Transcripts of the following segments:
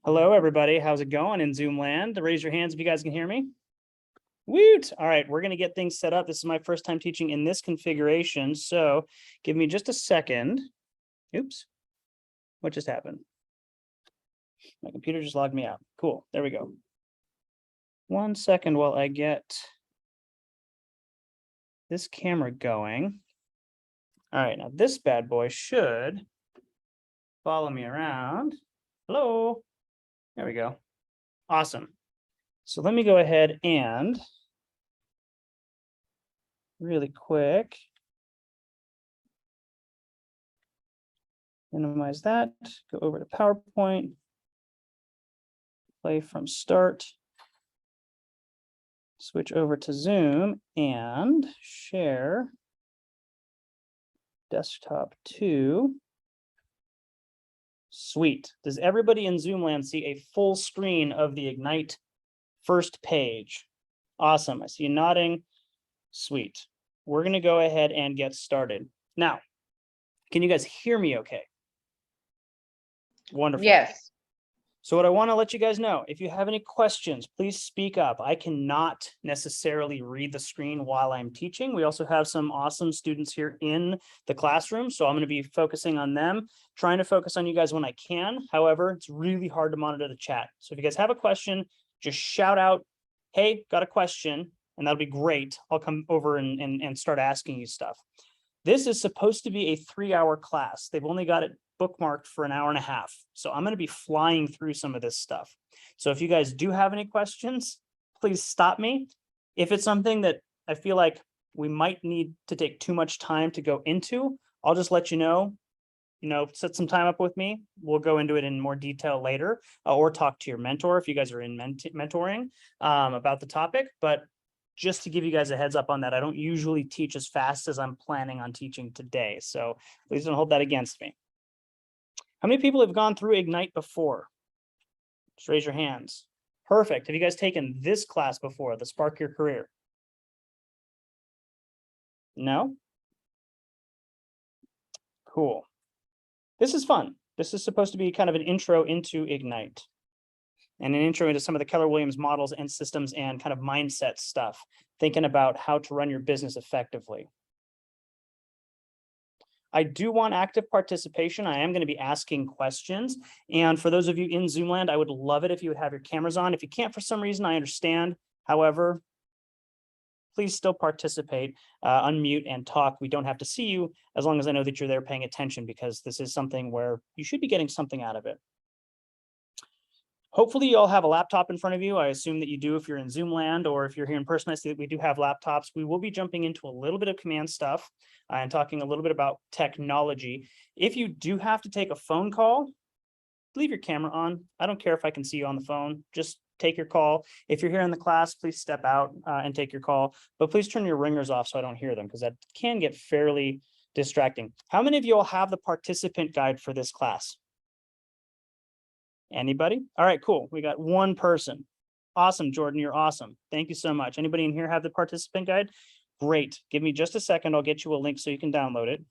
Hello, everybody. How's it going in Zoom land? Raise your hands if you guys can hear me. Woot! All right, we're going to get things set up. This is my first time teaching in this configuration, so give me just a second. Oops. What just happened? My computer just logged me out. Cool. There we go. 1 second while I get this camera going. All right, now this bad boy should follow me around. Hello. There we go. Awesome. So let me go ahead and really quick minimize that, go over to PowerPoint, play from start, switch over to Zoom and share desktop 2. Sweet. Does everybody in Zoom land see a full screen of the Ignite first page? Awesome. I see you nodding. Sweet. We're going to go ahead and get started. Now, can you guys hear me okay? Wonderful. Yes. So what I want to let you guys know, if you have any questions, please speak up. I cannot necessarily read the screen while I'm teaching. We also have some awesome students here in the classroom, so I'm going to be focusing on them, trying to focus on you guys when I can. However, it's really hard to monitor the chat. So if you guys have a question, just shout out, hey, got a question, and that'll be great. I'll come over and start asking you stuff. This is supposed to be a 3-hour class. They've only got it bookmarked for an hour and a half. So I'm going to be flying through some of this stuff. So if you guys do have any questions, please stop me. If it's something that I feel like we might need to take too much time to go into, I'll just let you know, set some time up with me. We'll go into it in more detail later, or talk to your mentor if you guys are in mentoring about the topic. But just to give you guys a heads up on that, I don't usually teach as fast as I'm planning on teaching today. So please don't hold that against me. How many people have gone through Ignite before? Just raise your hands. Perfect. Have you guys taken this class before, the Spark Your Career? No? Cool. This is fun. This is supposed to be kind of an intro into Ignite and an intro into some of the Keller Williams models and systems and kind of mindset stuff, thinking about how to run your business effectively. I do want active participation. I am going to be asking questions. And for those of you in Zoom land, I would love it if you would have your cameras on. If you can't for some reason, I understand. However, please still participate, unmute and talk. We don't have to see you as long as I know that you're there paying attention, because this is something where you should be getting something out of it. Hopefully you all have a laptop in front of you. I assume that you do if you're in Zoom land, or if you're here in person, I see that we do have laptops. We will be jumping into a little bit of command stuff and talking a little bit about technology. If you do have to take a phone call, leave your camera on. I don't care if I can see you on the phone. Just take your call. If you're here in the class, please step out and take your call. But please turn your ringers off so I don't hear them, because that can get fairly distracting. How many of you all have the participant guide for this class? Anybody? All right, cool. We got one person. Awesome, Jordan, you're awesome. Thank you so much. Anybody in here have the participant guide? Great. Give me just a second. I'll get you a link so you can download it.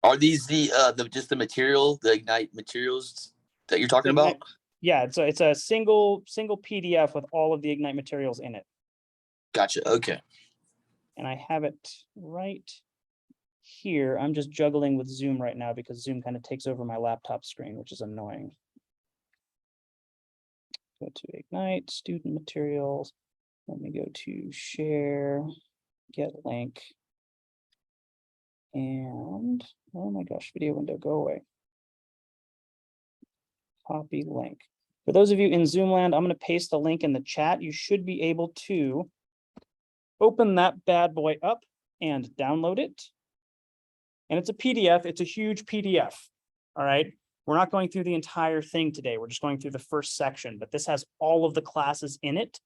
Are these just the material, the Ignite materials that you're talking about? Yeah, it's a single PDF with all of the Ignite materials in it. Gotcha. Okay. And I have it right here. I'm just juggling with Zoom right now because Zoom kind of takes over my laptop screen, which is annoying. Go to Ignite, student materials. Let me go to share, get link. And oh my gosh, video window, go away. Copy link. For those of you in Zoom land, I'm going to paste a link in the chat. You should be able to open that bad boy up and download it. And it's a PDF. It's a huge PDF. All right. We're not going through the entire thing today. We're just going through the first section, but this has all of the classes in it.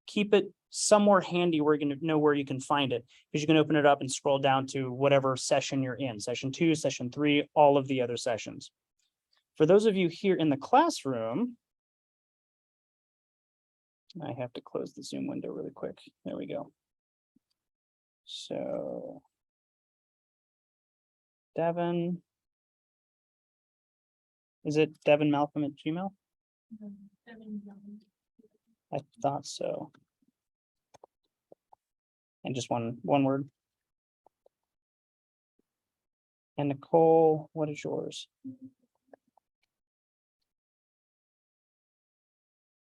Keep it somewhere handy where you're going to know where you can find it, because you can open it up and scroll down to whatever session you're in, session 2, session 3, all of the other sessions. For those of you here in the classroom, I have to close the Zoom window really quick. There we go. So Devin, Is it devinmalcolm@gmail? I thought so. And just one word. And Nicole, what is yours?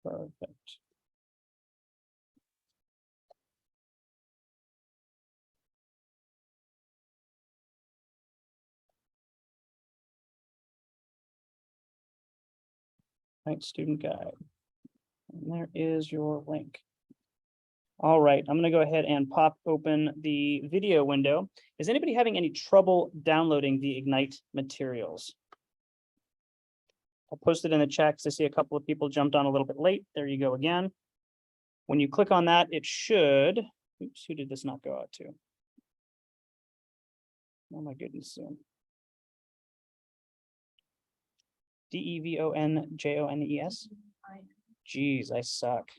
Perfect. Right, student guide. And there is your link. All right, I'm going to go ahead and pop open the video window. Is anybody having any trouble downloading the Ignite materials? I'll post it in the chat because I see a couple of people jumped on a little bit late. There you go again. When you click on that, it should, oops, who did this not go out to? Oh my goodness. DEVONJONES? Geez, I suck.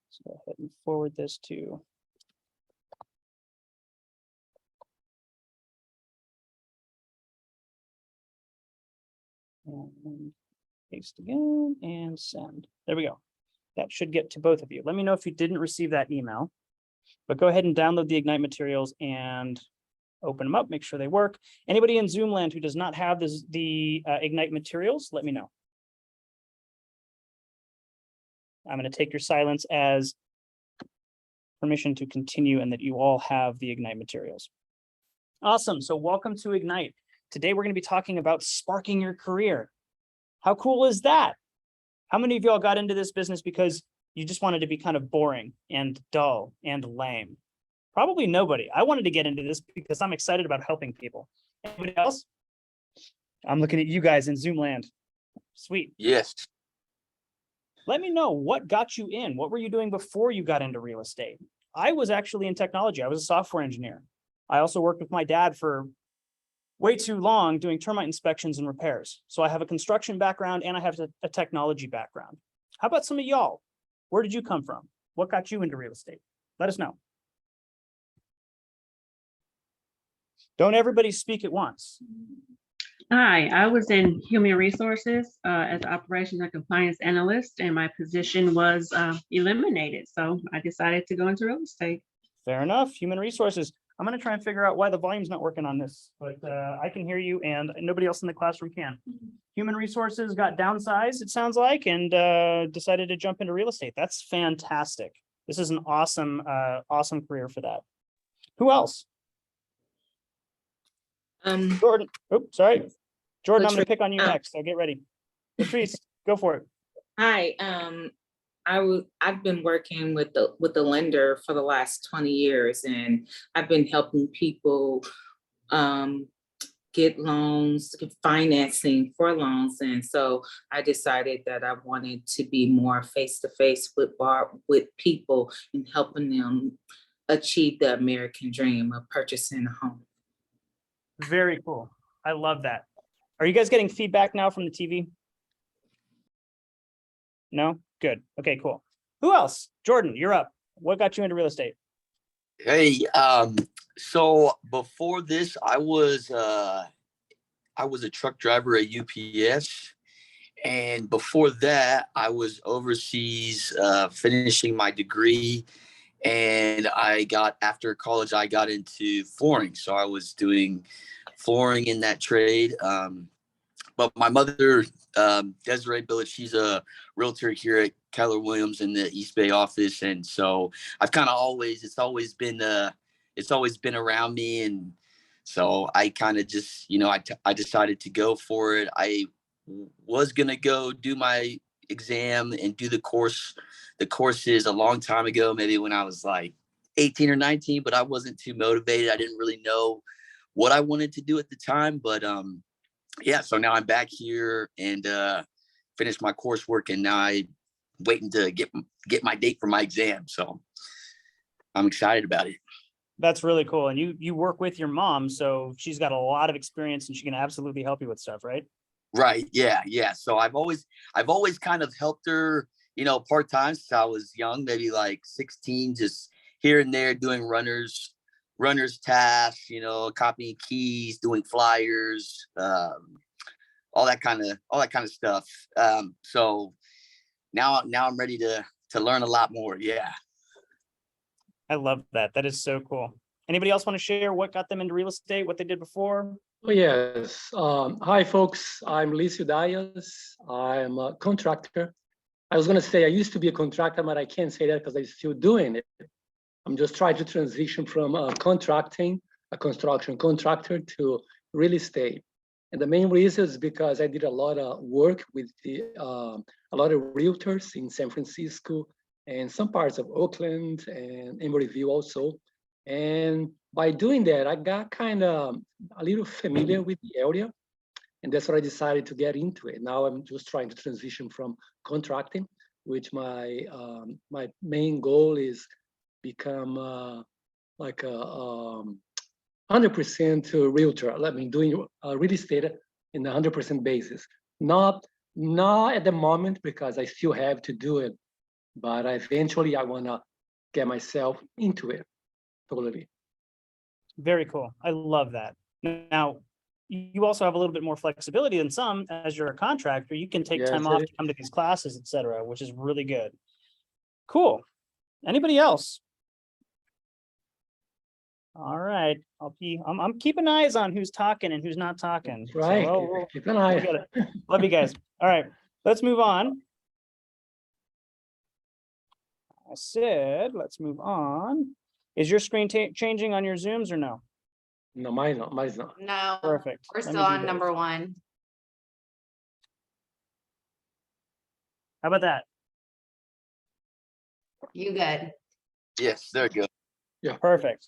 Let's go ahead and forward this to. And paste again and send. There we go. That should get to both of you. Let me know if you didn't receive that email, but go ahead and download the Ignite materials and open them up, make sure they work. Anybody in Zoom land who does not have the Ignite materials, let me know. I'm going to take your silence as permission to continue and that you all have the Ignite materials. Awesome. So welcome to Ignite. Today, we're going to be talking about sparking your career. How cool is that? How many of y'all got into this business because you just wanted to be kind of boring and dull and lame? Probably nobody. I wanted to get into this because I'm excited about helping people. Anybody else? I'm looking at you guys in Zoom land. Sweet. Yes. Let me know what got you in. What were you doing before you got into real estate? I was actually in technology. I was a software engineer. I also worked with my dad for way too long doing termite inspections and repairs. So I have a construction background and I have a technology background. How about some of y'all? Where did you come from? What got you into real estate? Let us know. Don't everybody speak at once. Hi, I was in human resources as operations and compliance analyst, and my position was eliminated. So I decided to go into real estate. Fair enough. Human resources. I'm going to try and figure out why the volume's not working on this, but I can hear you and nobody else in the classroom can. Human resources got downsized, it sounds like, and decided to jump into real estate. That's fantastic. This is an awesome, awesome career for that. Who else? Jordan. Oh, sorry. Jordan, I'm going to pick on you next, so get ready. Latrice, go for it. Hi, I've been working with the lender for the last 20 years, and I've been helping people get loans, get financing for loans. And so I decided that I wanted to be more face-to-face with people and helping them achieve the American dream of purchasing a home. Very cool. I love that. Are you guys getting feedback now from the TV? No? Good. Okay, cool. Who else? Jordan, you're up. What got you into real estate? Hey, so before this, I was a truck driver at UPS. And before that, I was overseas finishing my degree. And after college, I got into flooring. So I was doing flooring in that trade. But my mother, Desiree Billet, she's a realtor here at Keller Williams in the East Bay office. And so I've kind of it's always been around me. And so I kind of just, I decided to go for it. I was going to go do my exam and do the courses a long time ago, maybe when I was like 18 or 19, but I wasn't too motivated. I didn't really know what I wanted to do at the time, but yeah, so now I'm back here and finished my coursework, and now I'm waiting to get my date for my exam. So I'm excited about it. That's really cool. And you work with your mom, so she's got a lot of experience and she can absolutely help you with stuff, right? Right. Yeah. So I've always kind of helped her, part-time since I was young, maybe like 16, just here and there doing runners runner's tasks, you know, copying keys, doing flyers, all that kind of stuff. So now I'm ready to learn a lot more. Yeah. I love that. That is so cool. Anybody else want to share what got them into real estate, what they did before? Oh, yes. Hi, folks. I'm Licio Dias. I'm a contractor. I was going to say I used to be a contractor, but I can't say that because I'm still doing it. I'm just trying to transition from contracting, a construction contractor, to real estate. And the main reason is because I did a lot of work with a lot of realtors in San Francisco and some parts of Oakland and Emeryville also. And by doing that, I got kind of a little familiar with the area. And that's what I decided to get into it. Now I'm just trying to transition from contracting, which my main goal is become like a 100% realtor. I mean, doing real estate in a 100% basis. Not at the moment because I still have to do it, but eventually I want to get myself into it totally. Very cool. I love that. Now, you also have a little bit more flexibility than some as you're a contractor. You can take Yes, time it off is. to come to these classes, et cetera, which is really good. Cool. Anybody else? All right. I'm keeping eyes on who's talking and who's not talking. So Right. Keep an eye. we'll get it. Love you guys. All right, let's move on. I said, let's move on. Is your screen changing on your Zooms or no? No, mine's not. No, Perfect. we're Let still me do on those. number one. How about that? You good? Yes, there you go. Perfect.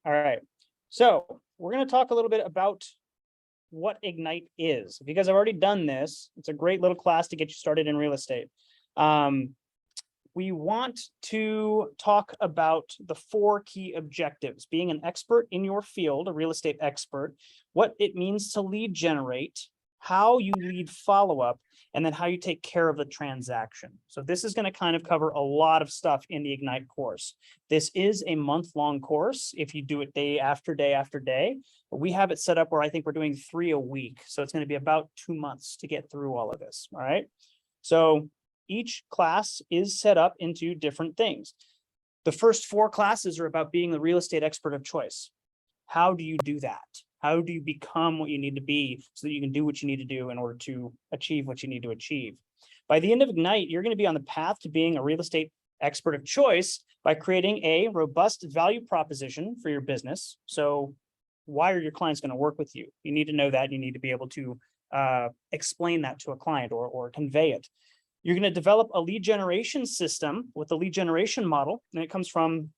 All right. So we're going to talk a little bit about what Ignite is. If you guys have already done this, it's a great little class to get you started in real estate. We want to talk about the 4 key objectives: being an expert in your field, a real estate expert, what it means to lead generate, how you lead follow-up, and then how you take care of the transaction. So this is going to kind of cover a lot of stuff in the Ignite course. This is a month-long course if you do it day after day after day. But we have it set up where I think we're doing 3 a week. So it's going to be about 2 months to get through all of this. All right. So each class is set up into different things. The first 4 classes are about being the real estate expert of choice. How do you do that? How do you become what you need to be so that you can do what you need to do in order to achieve what you need to achieve? By the end of Ignite, you're going to be on the path to being a real estate expert of choice by creating a robust value proposition for your business. So why are your clients going to work with you? You need to know that. You need to be able to explain that to a client or convey it. You're going to develop a lead generation system with a lead generation model, and it comes from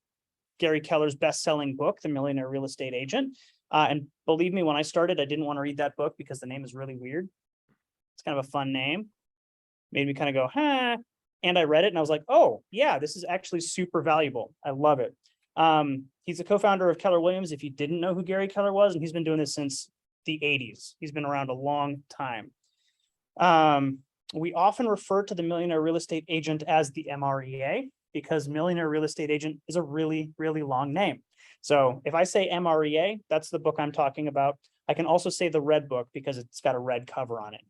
Gary Keller's best-selling book, The Millionaire Real Estate Agent. And believe me, when I started, I didn't want to read that book because the name is really weird. It's kind of a fun name. Made me kind of go, huh. And I read it and I was like, oh, yeah, this is actually super valuable. I love it. He's the co-founder of Keller Williams, if you didn't know who Gary Keller was, and he's been doing this since the 80s. He's been around a long time. We often refer to the Millionaire Real Estate Agent as the MREA because Millionaire Real Estate Agent is a really, really long name. So if I say MREA, that's the book I'm talking about. I can also say the red book because it's got a red cover on it.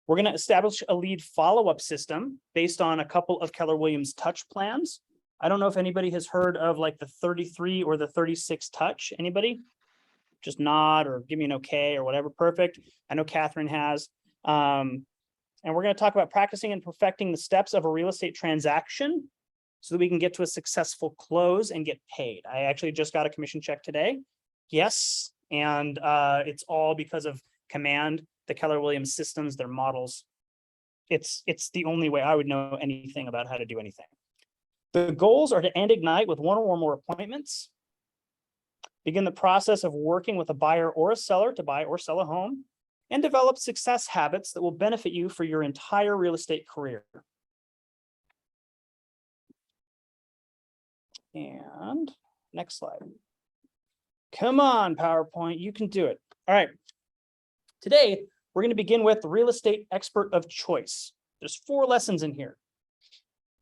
We're going to establish a lead follow-up system based on a couple of Keller Williams touch plans. I don't know if anybody has heard of like the 33 or the 36 touch. Anybody? Just nod or give me an okay or whatever. Perfect. I know Catherine has. And we're going to talk about practicing and perfecting the steps of a real estate transaction so that we can get to a successful close and get paid. I actually just got a commission check today. Yes. And it's all because of Command, the Keller Williams systems, their models. It's the only way I would know anything about how to do anything. The goals are to end Ignite with 1 or more appointments, begin the process of working with a buyer or a seller to buy or sell a home, and develop success habits that will benefit you for your entire real estate career. And next slide. Come on, PowerPoint, you can do it. All right. Today, we're going to begin with the real estate expert of choice. There's 4 lessons in here.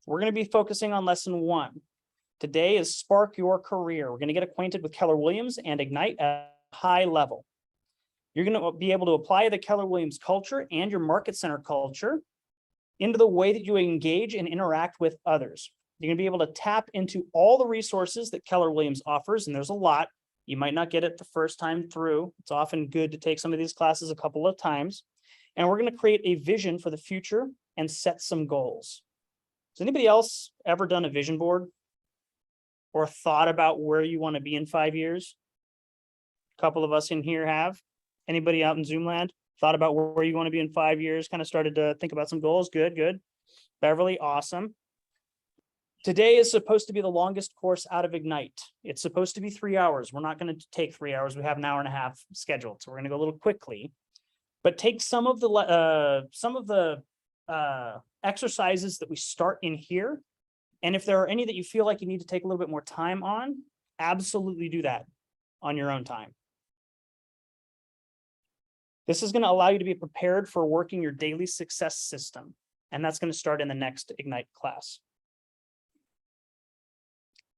We're going to be focusing on lesson 1. Today is Spark Your Career. We're going to get acquainted with Keller Williams and Ignite at a high level. You're going to be able to apply the Keller Williams culture and your market center culture into the way that you engage and interact with others. You're going to be able to tap into all the resources that Keller Williams offers, and there's a lot. You might not get it the first time through. It's often good to take some of these classes a couple of times. And we're going to create a vision for the future and set some goals. Has anybody else ever done a vision board or thought about where you want to be in 5 years? A couple of us in here have. Anybody out in Zoom land thought about where you want to be in 5 years? Kind of started to think about some goals. Good, good. Beverly, awesome. Today is supposed to be the longest course out of Ignite. It's supposed to be 3 hours. We're not going to take 3 hours. We have an hour and a half scheduled, so we're going to go a little quickly. But take some of the exercises that we start in here, and if there are any that you feel like you need to take a little bit more time on, absolutely do that on your own time. This is going to allow you to be prepared for working your daily success system, and that's going to start in the next Ignite class.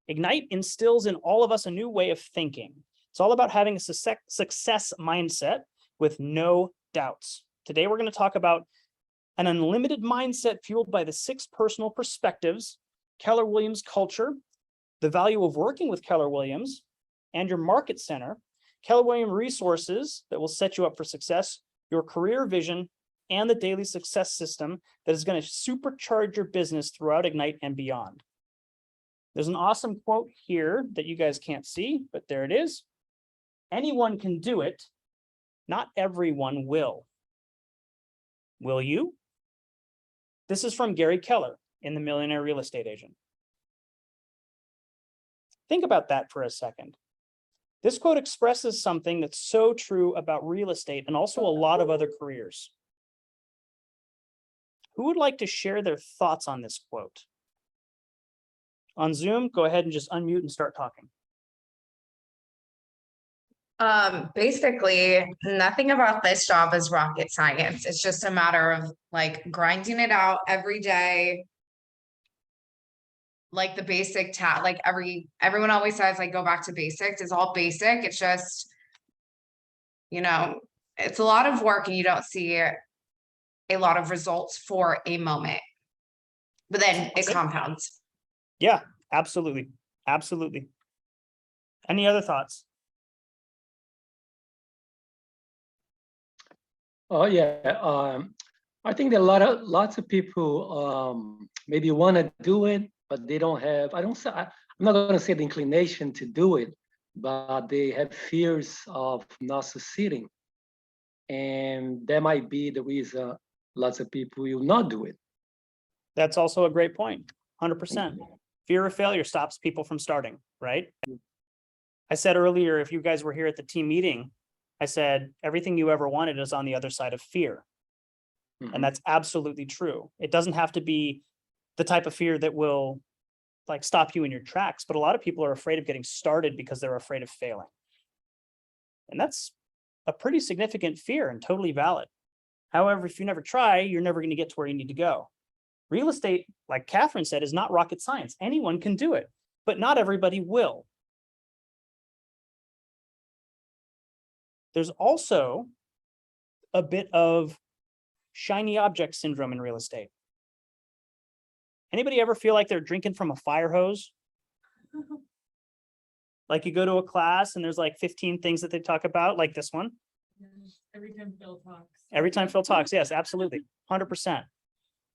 Ignite instills in all of us a new way of thinking. It's all about having a success mindset with no doubts. Today, we're going to talk about an unlimited mindset fueled by the 6 personal perspectives, Keller Williams culture, the value of working with Keller Williams, and your market center, Keller Williams resources that will set you up for success, your career vision, and the daily success system that is going to supercharge your business throughout Ignite and beyond. There's an awesome quote here that you guys can't see, but there it is. Anyone can do it. Not everyone will. Will you? This is from Gary Keller in The Millionaire Real Estate Agent. Think about that for a second. This quote expresses something that's so true about real estate and also a lot of other careers. Who would like to share their thoughts on this quote? On Zoom, go ahead and just unmute and start talking. Basically, nothing about this job is rocket science. It's just a matter of like grinding it out every day. Like the basic like everyone always says, like, go back to basics. It's all basic. It's just, it's a lot of work and you don't see a lot of results for a moment, but then it compounds. Yeah, absolutely. Absolutely. Any other thoughts? Oh yeah, I think that lots of people maybe want to do it, but they don't have. I'm not going to say the inclination to do it, but they have fears of not succeeding, and that might be the reason lots of people will not do it. That's also a great point. 100%. Fear of failure stops people from starting, right? I said earlier, if you guys were here at the team meeting, I said, everything you ever wanted is on the other side of fear. Mm-hmm. And that's absolutely true. It doesn't have to be the type of fear that will like stop you in your tracks, but a lot of people are afraid of getting started because they're afraid of failing. And that's a pretty significant fear and totally valid. However, if you never try, you're never going to get to where you need to go. Real estate, like Catherine said, is not rocket science. Anyone can do it, but not everybody will. There's also a bit of shiny object syndrome in real estate. Anybody ever feel like they're drinking from a fire hose? Like you go to a class and there's like 15 things that they talk about, like this one. Every time Phil talks. Every time Phil talks, yes, absolutely, 100%.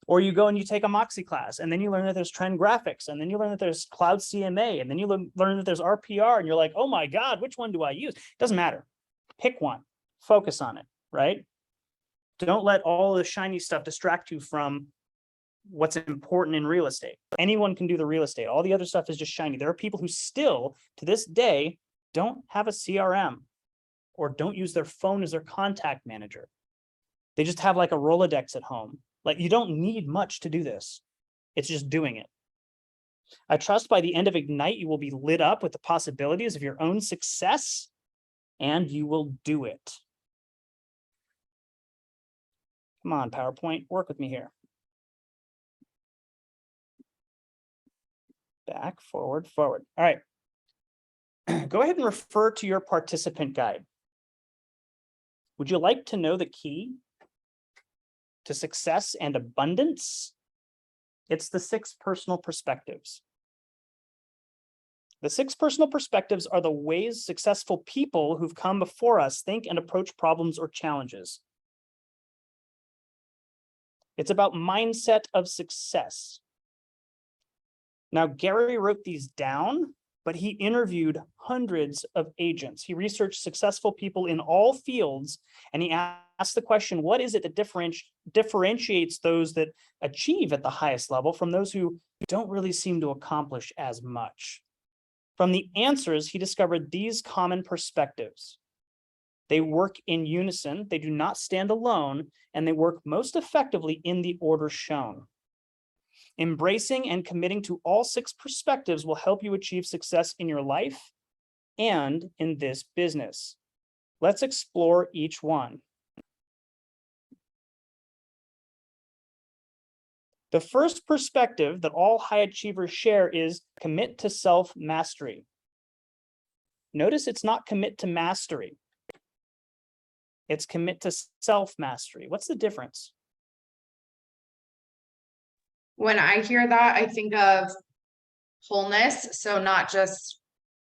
Or you go and you take a Moxie class, and then you learn that there's trend graphics, and then you learn that there's cloud CMA, and then you learn that there's RPR, and you're like, oh my God, which one do I use? Doesn't matter. Pick one, focus on it, right? Don't let all the shiny stuff distract you from what's important in real estate. Anyone can do the real estate. All the other stuff is just shiny. There are people who still, to this day, don't have a CRM or don't use their phone as their contact manager. They just have like a Rolodex at home. Like you don't need much to do this. It's just doing it. I trust by the end of Ignite, you will be lit up with the possibilities of your own success and you will do it. Come on, PowerPoint, work with me here. Back, forward, forward. All right. Go ahead and refer to your participant guide. Would you like to know the key to success and abundance? It's the 6 personal perspectives. The 6 personal perspectives are the ways successful people who've come before us think and approach problems or challenges. It's about mindset of success. Now, Gary wrote these down, but he interviewed hundreds of agents. He researched successful people in all fields, and he asked the question, what is it that differentiates those that achieve at the highest level from those who don't really seem to accomplish as much? From the answers, he discovered these common perspectives. They work in unison, they do not stand alone, and they work most effectively in the order shown. Embracing and committing to all 6 perspectives will help you achieve success in your life and in this business. Let's explore each one. The first perspective that all high achievers share is commit to self-mastery. Notice it's not commit to mastery. It's commit to self-mastery. What's the difference? When I hear that, I think of wholeness. So not just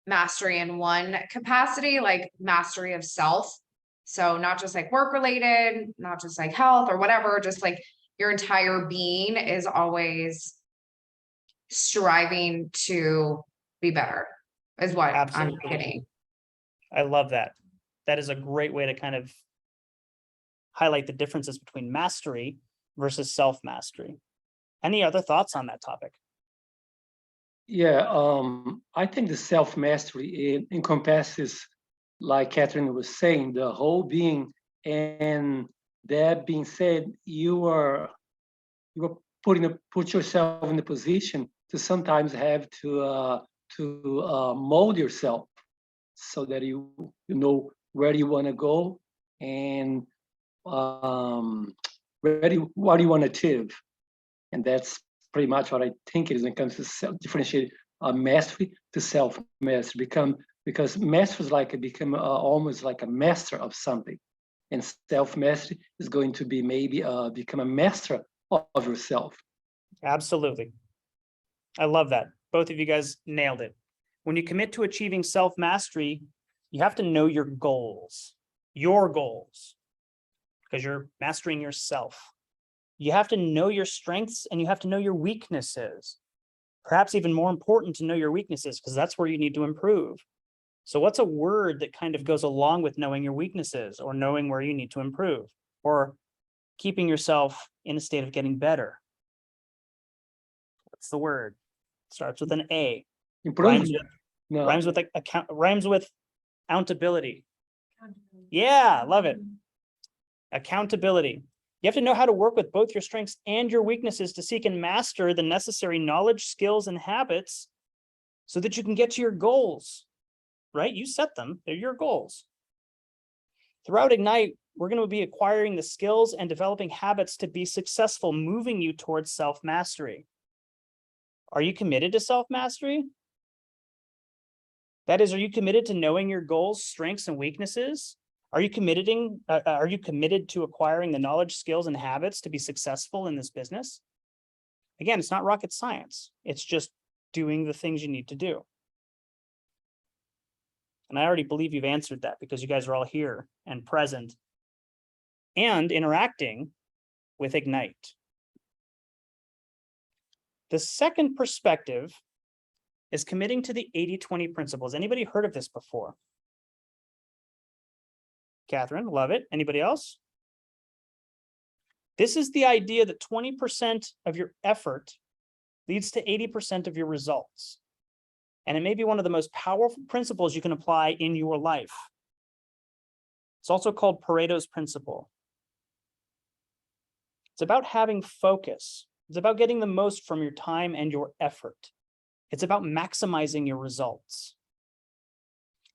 mastery in one capacity, like mastery of self. So not just like work related, not just like health or whatever, just like your entire being is always striving to be better, is what Absolutely. I'm getting. I love that. That is a great way to kind of highlight the differences between mastery versus self-mastery. Any other thoughts on that topic? Yeah, I think the self-mastery encompasses, like Catherine was saying, the whole being. And that being said, you are put yourself in a position to sometimes have to mold yourself so that you know where you want to go and what do you want to achieve. And that's pretty much what I think it is when it comes to differentiate mastery to self-mastery. Because mastery is like become almost like a master of something, and self-mastery is going to be maybe become a master of yourself. Absolutely. I love that. Both of you guys nailed it. When you commit to achieving self-mastery, you have to know your goals, because you're mastering yourself. You have to know your strengths and you have to know your weaknesses. Perhaps even more important to know your weaknesses, because that's where you need to improve. So what's a word that kind of goes along with knowing your weaknesses or knowing where you need to improve or keeping yourself in a state of getting better? What's the word? Starts with an A. Improvement. Rhymes with accountability. Yeah, love it. Accountability. You have to know how to work with both your strengths and your weaknesses to seek and master the necessary knowledge, skills, and habits so that you can get to your goals, right? You set them, they're your goals. Throughout Ignite, we're going to be acquiring the skills and developing habits to be successful, moving you towards self-mastery. Are you committed to self-mastery? That is, are you committed to knowing your goals, strengths, and weaknesses? Are you committed to acquiring the knowledge, skills, and habits to be successful in this business? Again, it's not rocket science. It's just doing the things you need to do. And I already believe you've answered that because you guys are all here and present and interacting with Ignite. The second perspective is committing to the 80-20 principles. Anybody heard of this before? Catherine, love it. Anybody else? This is the idea that 20% of your effort leads to 80% of your results. And it may be one of the most powerful principles you can apply in your life. It's also called Pareto's principle. It's about having focus. It's about getting the most from your time and your effort. It's about maximizing your results.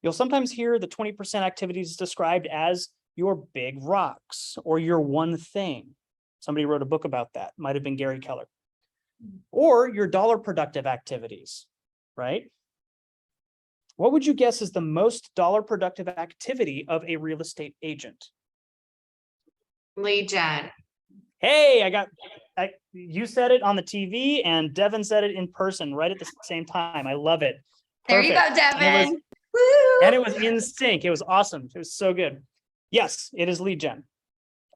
You'll sometimes hear the 20% activities described as your big rocks or your one thing. Somebody wrote a book about that. Might have been Gary Keller. or your dollar productive activities, right? What would you guess is the most dollar productive activity of a real estate agent? Lead gen. Hey, you said it on the TV and Devin said it in person right at the same time. I love it. There you go, Perfect. Devin. And it was in sync. It was awesome. It was so good. Yes, it is lead gen.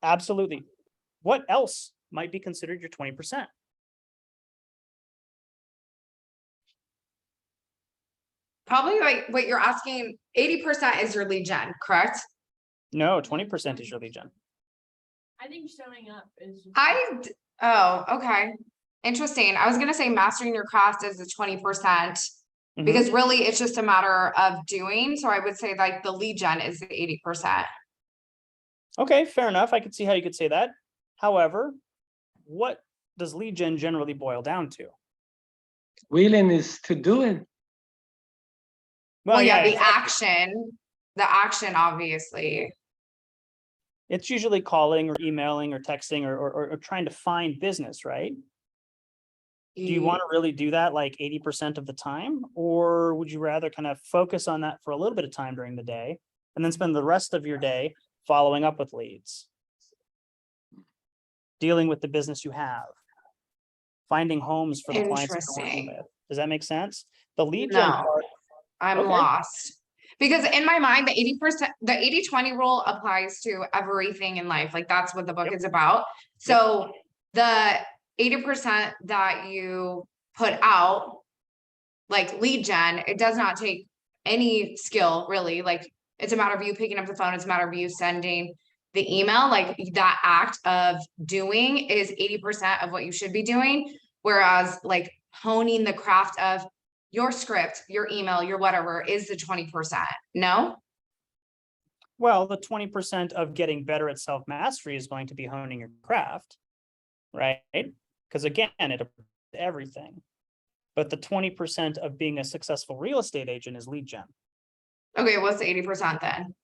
Absolutely. What else might be considered your 20%? Probably like what you're asking, 80% is your lead gen, correct? No, 20% is your lead gen. I think showing up is. Oh, okay. Interesting. I was gonna say mastering your craft is the 20%. Mhm. Because really, it's just a matter of doing. So I would say like the lead gen is the 80%. Okay, fair enough. I could see how you could say that. However, what does lead gen generally boil down to? Willingness to do it. Well, yeah, the exactly. action, obviously. It's usually calling or emailing or texting or trying to find business, right? Do you want to really do that like 80% of the time? Or would you rather kind of focus on that for a little bit of time during the day and then spend the rest of your day following up with leads? Dealing with the business you have, finding homes for the clients you're working Interesting. with. Does that make sense? The lead gen No, part, I'm okay. lost. Because in my mind, the 80%, the 80-20 rule applies to everything in life. Like that's what the book Yep. is about. So the 80% that you put out, like lead gen, it does not take any skill really. Like it's a matter of you picking up the phone. It's a matter of you sending the email. Like that act of doing is 80% of what you should be doing. Whereas like honing the craft of your script, your email, your whatever is the 20%. No? Well, the 20% of getting better at self-mastery is going to be honing your craft, right? Because again, it applies to everything. But the 20% of being a successful real estate agent is lead gen. Okay, what's the 80% then?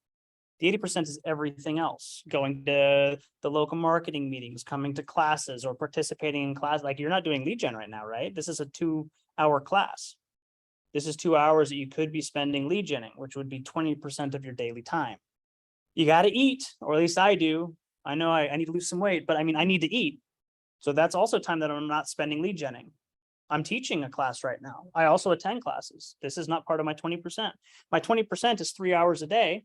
The 80% is everything else, going to the local marketing meetings, coming to classes or participating in class. Like you're not doing lead gen right now, right? This is a 2-hour class. This is 2 hours that you could be spending lead genning, which would be 20% of your daily time. You got to eat, or at least I do. I know I need to lose some weight, but I mean, I need to eat. So that's also time that I'm not spending lead genning. I'm teaching a class right now. I also attend classes. This is not part of my 20%. My 20% is 3 hours a day,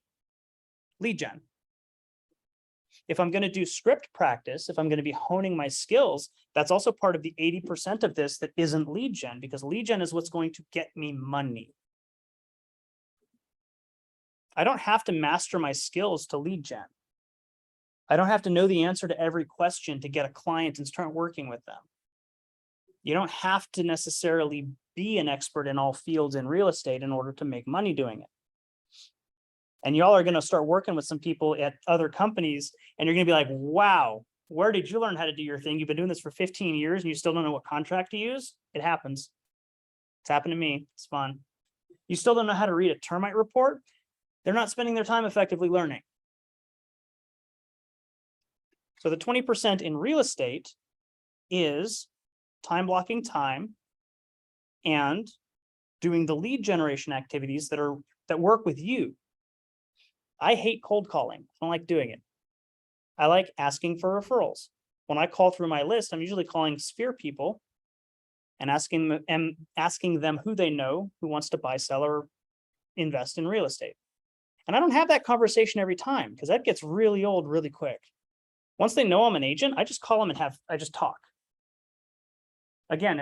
lead gen. If I'm going to do script practice, if I'm going to be honing my skills, that's also part of the 80% of this that isn't lead gen, because lead gen is what's going to get me money. I don't have to master my skills to lead gen. I don't have to know the answer to every question to get a client and start working with them. You don't have to necessarily be an expert in all fields in real estate in order to make money doing it. And y'all are going to start working with some people at other companies and you're going to be like, wow, where did you learn how to do your thing? You've been doing this for 15 years and you still don't know what contract to use? It happens. It's happened to me. It's fun. You still don't know how to read a termite report? They're not spending their time effectively learning. So the 20% in real estate is time blocking time and doing the lead generation activities that work with you. I hate cold calling. I don't like doing it. I like asking for referrals. When I call through my list, I'm usually calling sphere people and asking them who they know who wants to buy, sell, or invest in real estate. And I don't have that conversation every time because that gets really old really quick. Once they know I'm an agent, I just call them and I just talk. Again,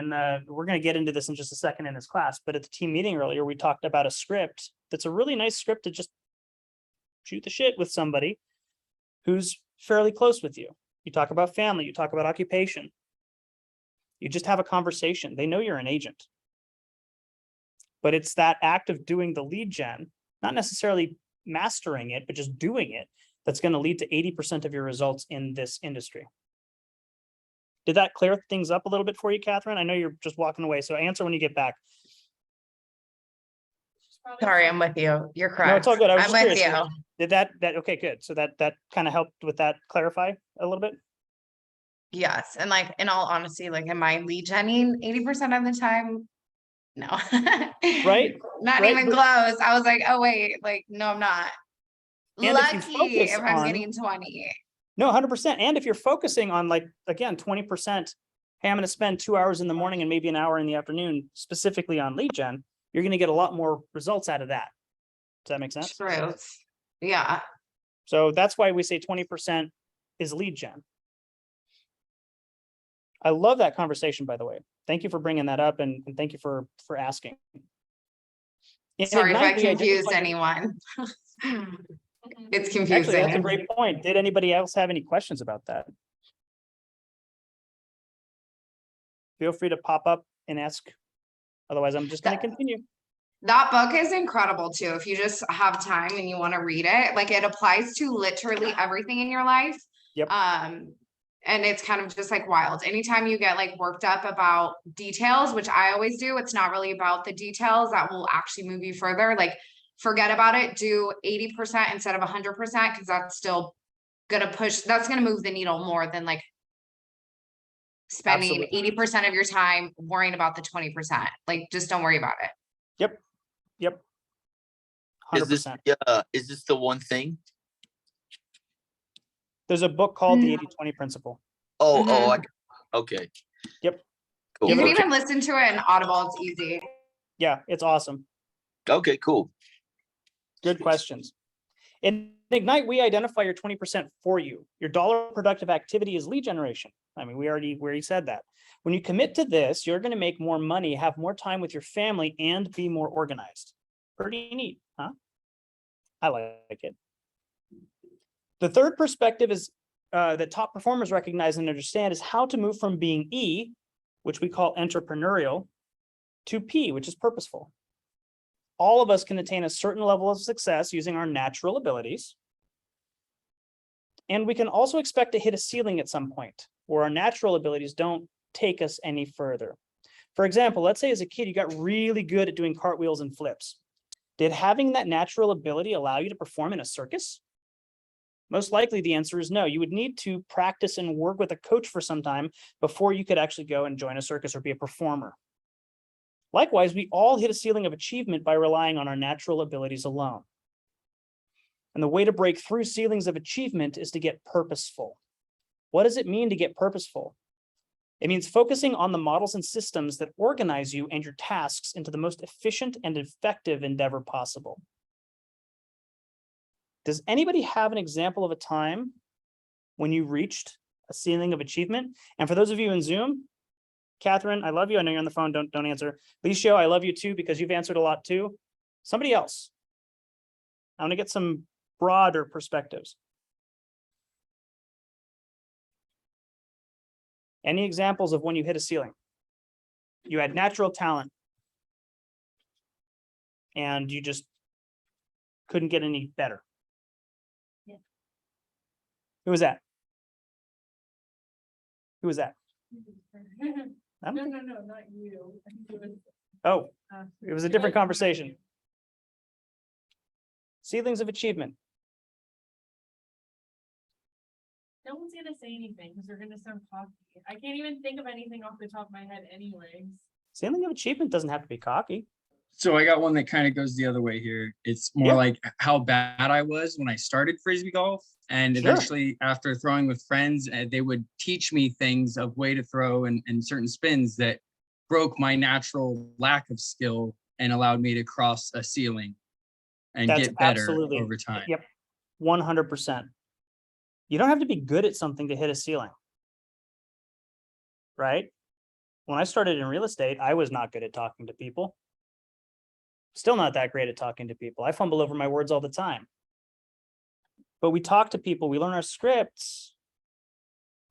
we're going to get into this in just a second in this class, but at the team meeting earlier, we talked about a script that's a really nice script to just shoot the shit with somebody who's fairly close with you. You talk about family, you talk about occupation. You just have a conversation. They know you're an agent. But it's that act of doing the lead gen, not necessarily mastering it, but just doing it, that's going to lead to 80% of your results in this industry. Did that clear things up a little bit for you, Catherine? I know you're just walking away, so answer when you get back. Sorry, I'm with you. You're correct. No, it's all good. I was I'm just with curious. you. Did that okay, good. So that kind of helped with that clarify a little bit? Yes, and like, in all honesty, like, am I lead genning 80% of the time? No. Right, Not right, even but- close. I was like, oh wait, like, no, I'm not. And if you Lucky focus if I'm on- getting 20. No, 100%. And if you're focusing on, like, again, 20%, hey, I'm going to spend 2 hours in the morning and maybe an hour in the afternoon specifically on lead gen, you're going to get a lot more results out of that. Does that make sense? Truth. Yeah. So that's why we say 20% is lead gen. I love that conversation, by the way. Thank you for bringing that up, and thank you for asking. In Sorry if I Ignite, we confused identified- anyone. It's Actually, that's a confusing. great point. Did anybody else have any questions about that? Feel free to pop up and ask. Otherwise, I'm just going to continue. That book is incredible too. If you just have time and you want to read it, like it applies to literally everything in your life. Yep. And it's kind of just like wild. Anytime you get like worked up about details, which I always do, it's not really about the details that will actually move you further. Like, forget about it. Do 80% instead of 100%, because that's still gonna push. That's gonna move the needle more than like spending Absolutely. 80% of your time worrying about the 20%. Like, just don't worry about it. Yep. Is this 100%. is this the one thing? There's a book called The 80/20 Principle. Okay. Yep. Cool. You can Okay. even listen to it in Audible. It's easy. Yeah, it's awesome. Okay, cool. Good questions. In Ignite, we identify your 20% for you. Your dollar productive activity is lead generation. I mean, we already said that. When you commit to this, you're going to make more money, have more time with your family, and be more organized. Pretty neat, huh? I like it. The third perspective is that top performers recognize and understand is how to move from being E, which we call entrepreneurial, to P, which is purposeful. All of us can attain a certain level of success using our natural abilities. And we can also expect to hit a ceiling at some point where our natural abilities don't take us any further. For example, let's say as a kid, you got really good at doing cartwheels and flips. Did having that natural ability allow you to perform in a circus? Most likely the answer is no. You would need to practice and work with a coach for some time before you could actually go and join a circus or be a performer. Likewise, we all hit a ceiling of achievement by relying on our natural abilities alone. And the way to break through ceilings of achievement is to get purposeful. What does it mean to get purposeful? It means focusing on the models and systems that organize you and your tasks into the most efficient and effective endeavor possible. Does anybody have an example of a time when you reached a ceiling of achievement? And for those of you in Zoom, Catherine, I love you. I know you're on the phone. Don't answer. Licio, I love you too, because you've answered a lot too. Somebody else. I want to get some broader perspectives. Any examples of when you hit a ceiling? You had natural talent and you just couldn't get any better. Yeah. Who was that? Who was that? No, no, no, not you. I think it was, Oh, uh, it was a different conversation. Ceilings of achievement. No one's gonna say anything because they're gonna sound cocky. I can't even think of anything off the top of my head anyways. Ceiling of achievement doesn't have to be cocky. So I got one that kind of goes the other way here. It's more Yeah. like how bad I was when I started frisbee golf. And Sure. eventually after throwing with friends, they would teach me things of way to throw and certain spins that broke my natural lack of skill and allowed me to cross a ceiling and That's get better absolutely- over time. Yep, 100%. You don't have to be good at something to hit a ceiling. Right? When I started in real estate, I was not good at talking to people. Still not that great at talking to people. I fumble over my words all the time. But we talk to people, we learn our scripts.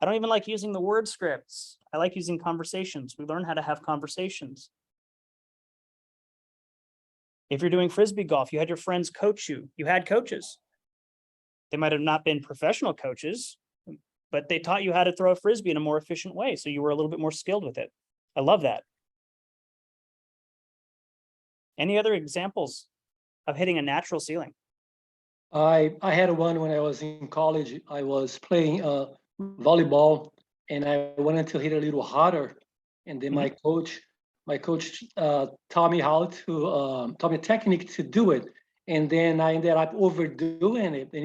I don't even like using the word scripts. I like using conversations. We learn how to have conversations. If you're doing frisbee golf, you had your friends coach you. You had coaches. They might have not been professional coaches, but they taught you how to throw a frisbee in a more efficient way. So you were a little bit more skilled with it. I love that. Any other examples of hitting a natural ceiling? I had one when I was in college. I was playing volleyball and I wanted to hit a little harder. And then my coach taught me how to taught me a technique to do it. And then I ended up overdoing it. And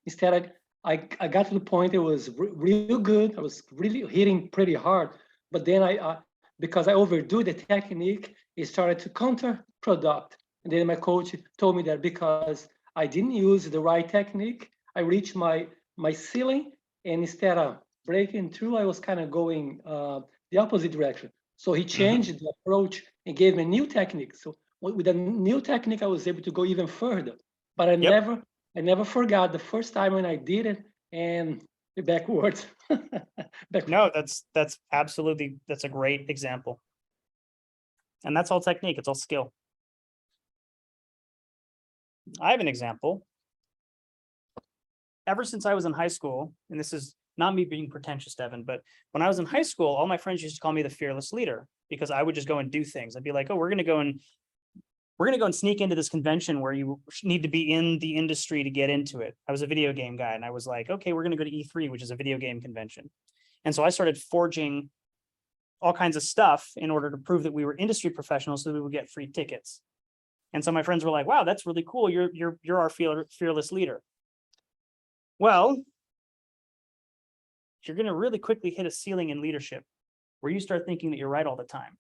instead I got to the point it was real good. I was really hitting pretty hard. But then because I overdo the technique, it started to counterproduct. And then my coach told me that because I didn't use the right technique, I reached my ceiling, and instead of breaking through, I was kind of going the opposite direction. So he changed the approach and gave me a new technique. So with a new technique, I was able to go even further. But I never forgot the first time when I did it and backwards. No, that's absolutely, that's a great example. And that's all technique, it's all skill. I have an example. Ever since I was in high school, and this is not me being pretentious, Devin, but when I was in high school, all my friends used to call me the fearless leader because I would just go and do things. I'd be like, oh, we're gonna go and sneak into this convention where you need to be in the industry to get into it. I was a video game guy, and I was like, okay, we're gonna go to E3, which is a video game convention. And so I started forging all kinds of stuff in order to prove that we were industry professionals so that we would get free tickets. And so my friends were like, wow, that's really cool. You're our fearless leader. Well, you're going to really quickly hit a ceiling in leadership where you start thinking that you're right all the time.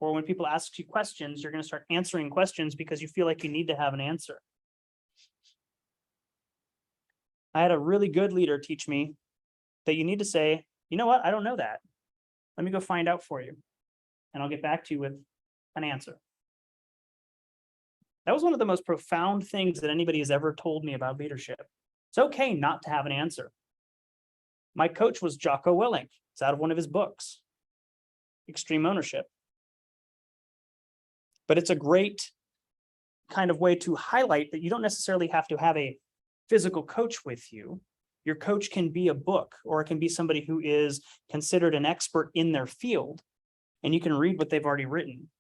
Or when people ask you questions, you're going to start answering questions because you feel like you need to have an answer. I had a really good leader teach me that you need to say, you know what, I don't know that. Let me go find out for you. And I'll get back to you with an answer. That was one of the most profound things that anybody has ever told me about leadership. It's okay not to have an answer. My coach was Jocko Willink. It's out of one of his books, Extreme Ownership. But it's a great kind of way to highlight that you don't necessarily have to have a physical coach with you. Your coach can be a book, or it can be somebody who is considered an expert in their field, and you can read what they've already written.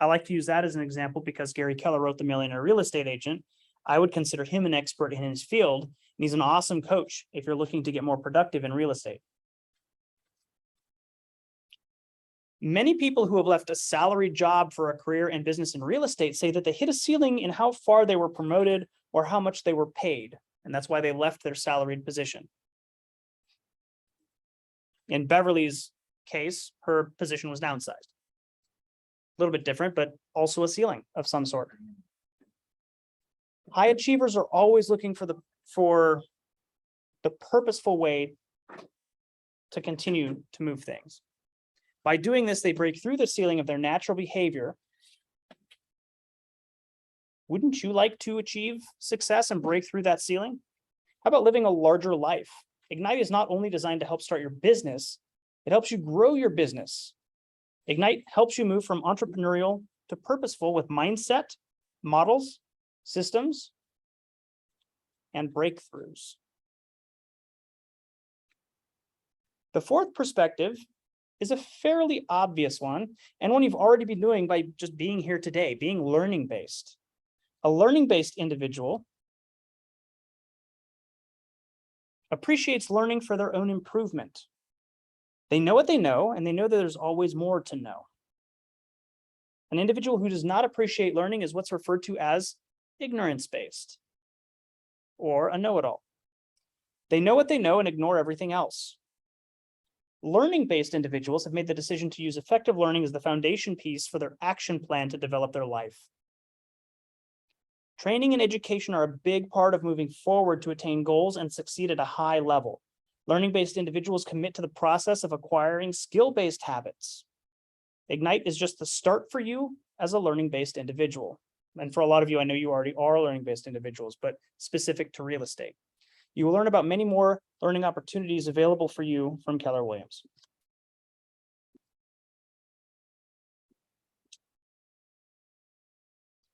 I like to use that as an example because Gary Keller wrote The Millionaire Real Estate Agent. I would consider him an expert in his field, and he's an awesome coach if you're looking to get more productive in real estate. Many people who have left a salaried job for a career in business and real estate say that they hit a ceiling in how far they were promoted or how much they were paid, and that's why they left their salaried position. In Beverly's case, her position was downsized. A little bit different, but also a ceiling of some sort. High achievers are always looking for the purposeful way to continue to move things. By doing this, they break through the ceiling of their natural behavior. Wouldn't you like to achieve success and break through that ceiling? How about living a larger life? Ignite is not only designed to help start your business, it helps you grow your business. Ignite helps you move from entrepreneurial to purposeful with mindset, models, systems, and breakthroughs. The fourth perspective is a fairly obvious one, and one you've already been doing by just being here today, being learning-based. A learning-based individual appreciates learning for their own improvement. They know what they know, and they know that there's always more to know. An individual who does not appreciate learning is what's referred to as ignorance-based, or a know-it-all. They know what they know and ignore everything else. Learning-based individuals have made the decision to use effective learning as the foundation piece for their action plan to develop their life. Training and education are a big part of moving forward to attain goals and succeed at a high level. Learning-based individuals commit to the process of acquiring skill-based habits. Ignite is just the start for you as a learning-based individual. And for a lot of you, I know you already are learning-based individuals, but specific to real estate. You will learn about many more learning opportunities available for you from Keller Williams.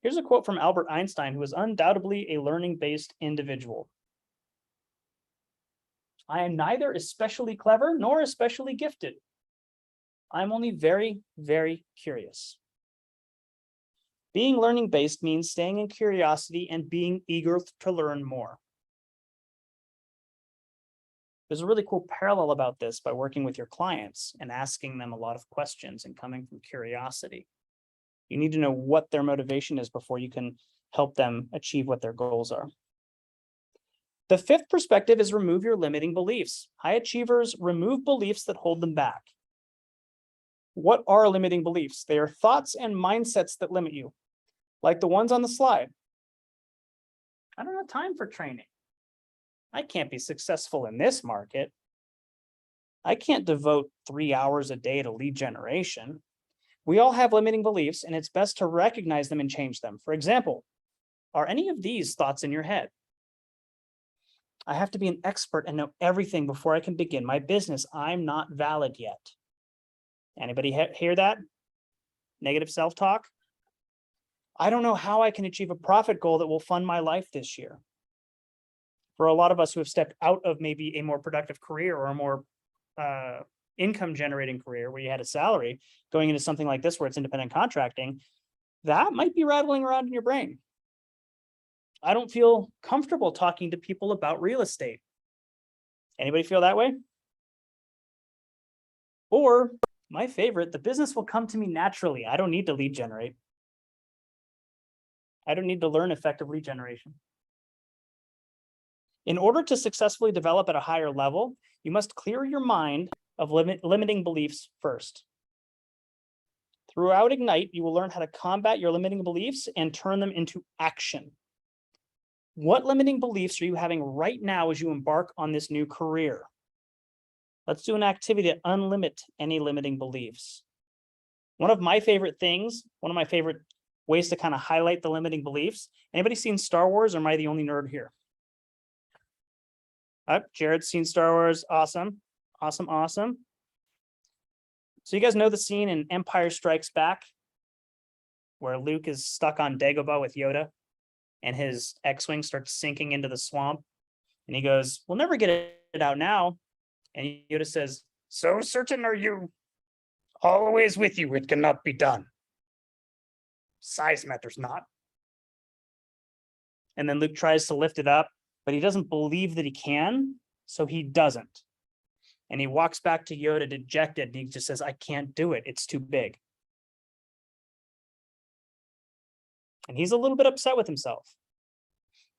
Here's a quote from Albert Einstein, who is undoubtedly a learning-based individual. I am neither especially clever nor especially gifted. I'm only very, very curious. Being learning-based means staying in curiosity and being eager to learn more. There's a really cool parallel about this by working with your clients and asking them a lot of questions and coming from curiosity. You need to know what their motivation is before you can help them achieve what their goals are. The fifth perspective is remove your limiting beliefs. High achievers remove beliefs that hold them back. What are limiting beliefs? They are thoughts and mindsets that limit you, like the ones on the slide. I don't have time for training. I can't be successful in this market. I can't devote 3 hours a day to lead generation. We all have limiting beliefs, and it's best to recognize them and change them. For example, are any of these thoughts in your head? I have to be an expert and know everything before I can begin my business. I'm not valid yet. Anybody hear that? Negative self-talk? I don't know how I can achieve a profit goal that will fund my life this year. For a lot of us who have stepped out of maybe a more productive career or a more income generating career where you had a salary, going into something like this where it's independent contracting, that might be rattling around in your brain. I don't feel comfortable talking to people about real estate. Anybody feel that way? Or my favorite, the business will come to me naturally. I don't need to lead generate. I don't need to learn effective lead generation. In order to successfully develop at a higher level, you must clear your mind of limiting beliefs first. Throughout Ignite, you will learn how to combat your limiting beliefs and turn them into action. What limiting beliefs are you having right now as you embark on this new career? Let's do an activity to unlimit any limiting beliefs. One of my favorite ways to kind of highlight the limiting beliefs. Anybody seen Star Wars, or am I the only nerd here? Jared's seen Star Wars. Awesome. Awesome, awesome. So you guys know the scene in Empire Strikes Back where Luke is stuck on Dagobah with Yoda and his X-Wing starts sinking into the swamp. And he goes, "We'll never get it out now." And Yoda says, "So certain are you? Always with you, it cannot be done. Size matters not." And then Luke tries to lift it up, but he doesn't believe that he can, so he doesn't. And he walks back to Yoda dejected, and he just says, "I can't do it. It's too big." And he's a little bit upset with himself.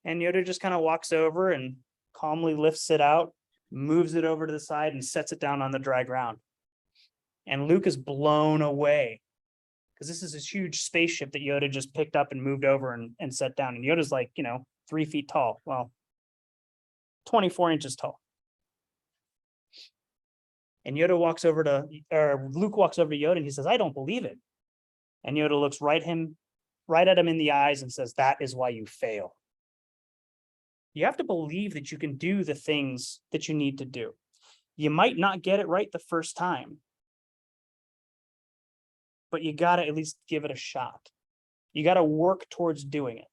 And Yoda just kind of walks over and calmly lifts it out, moves it over to the side, and sets it down on the dry ground. And Luke is blown away because this is this huge spaceship that Yoda just picked up and moved over and set down. And Yoda's like, 3 feet tall. Well, 24 inches tall. And Luke walks over to Yoda and he says, "I don't believe it." And Yoda looks right at him in the eyes and says, "That is why you fail." You have to believe that you can do the things that you need to do. You might not get it right the first time, but you got to at least give it a shot. You got to work towards doing it.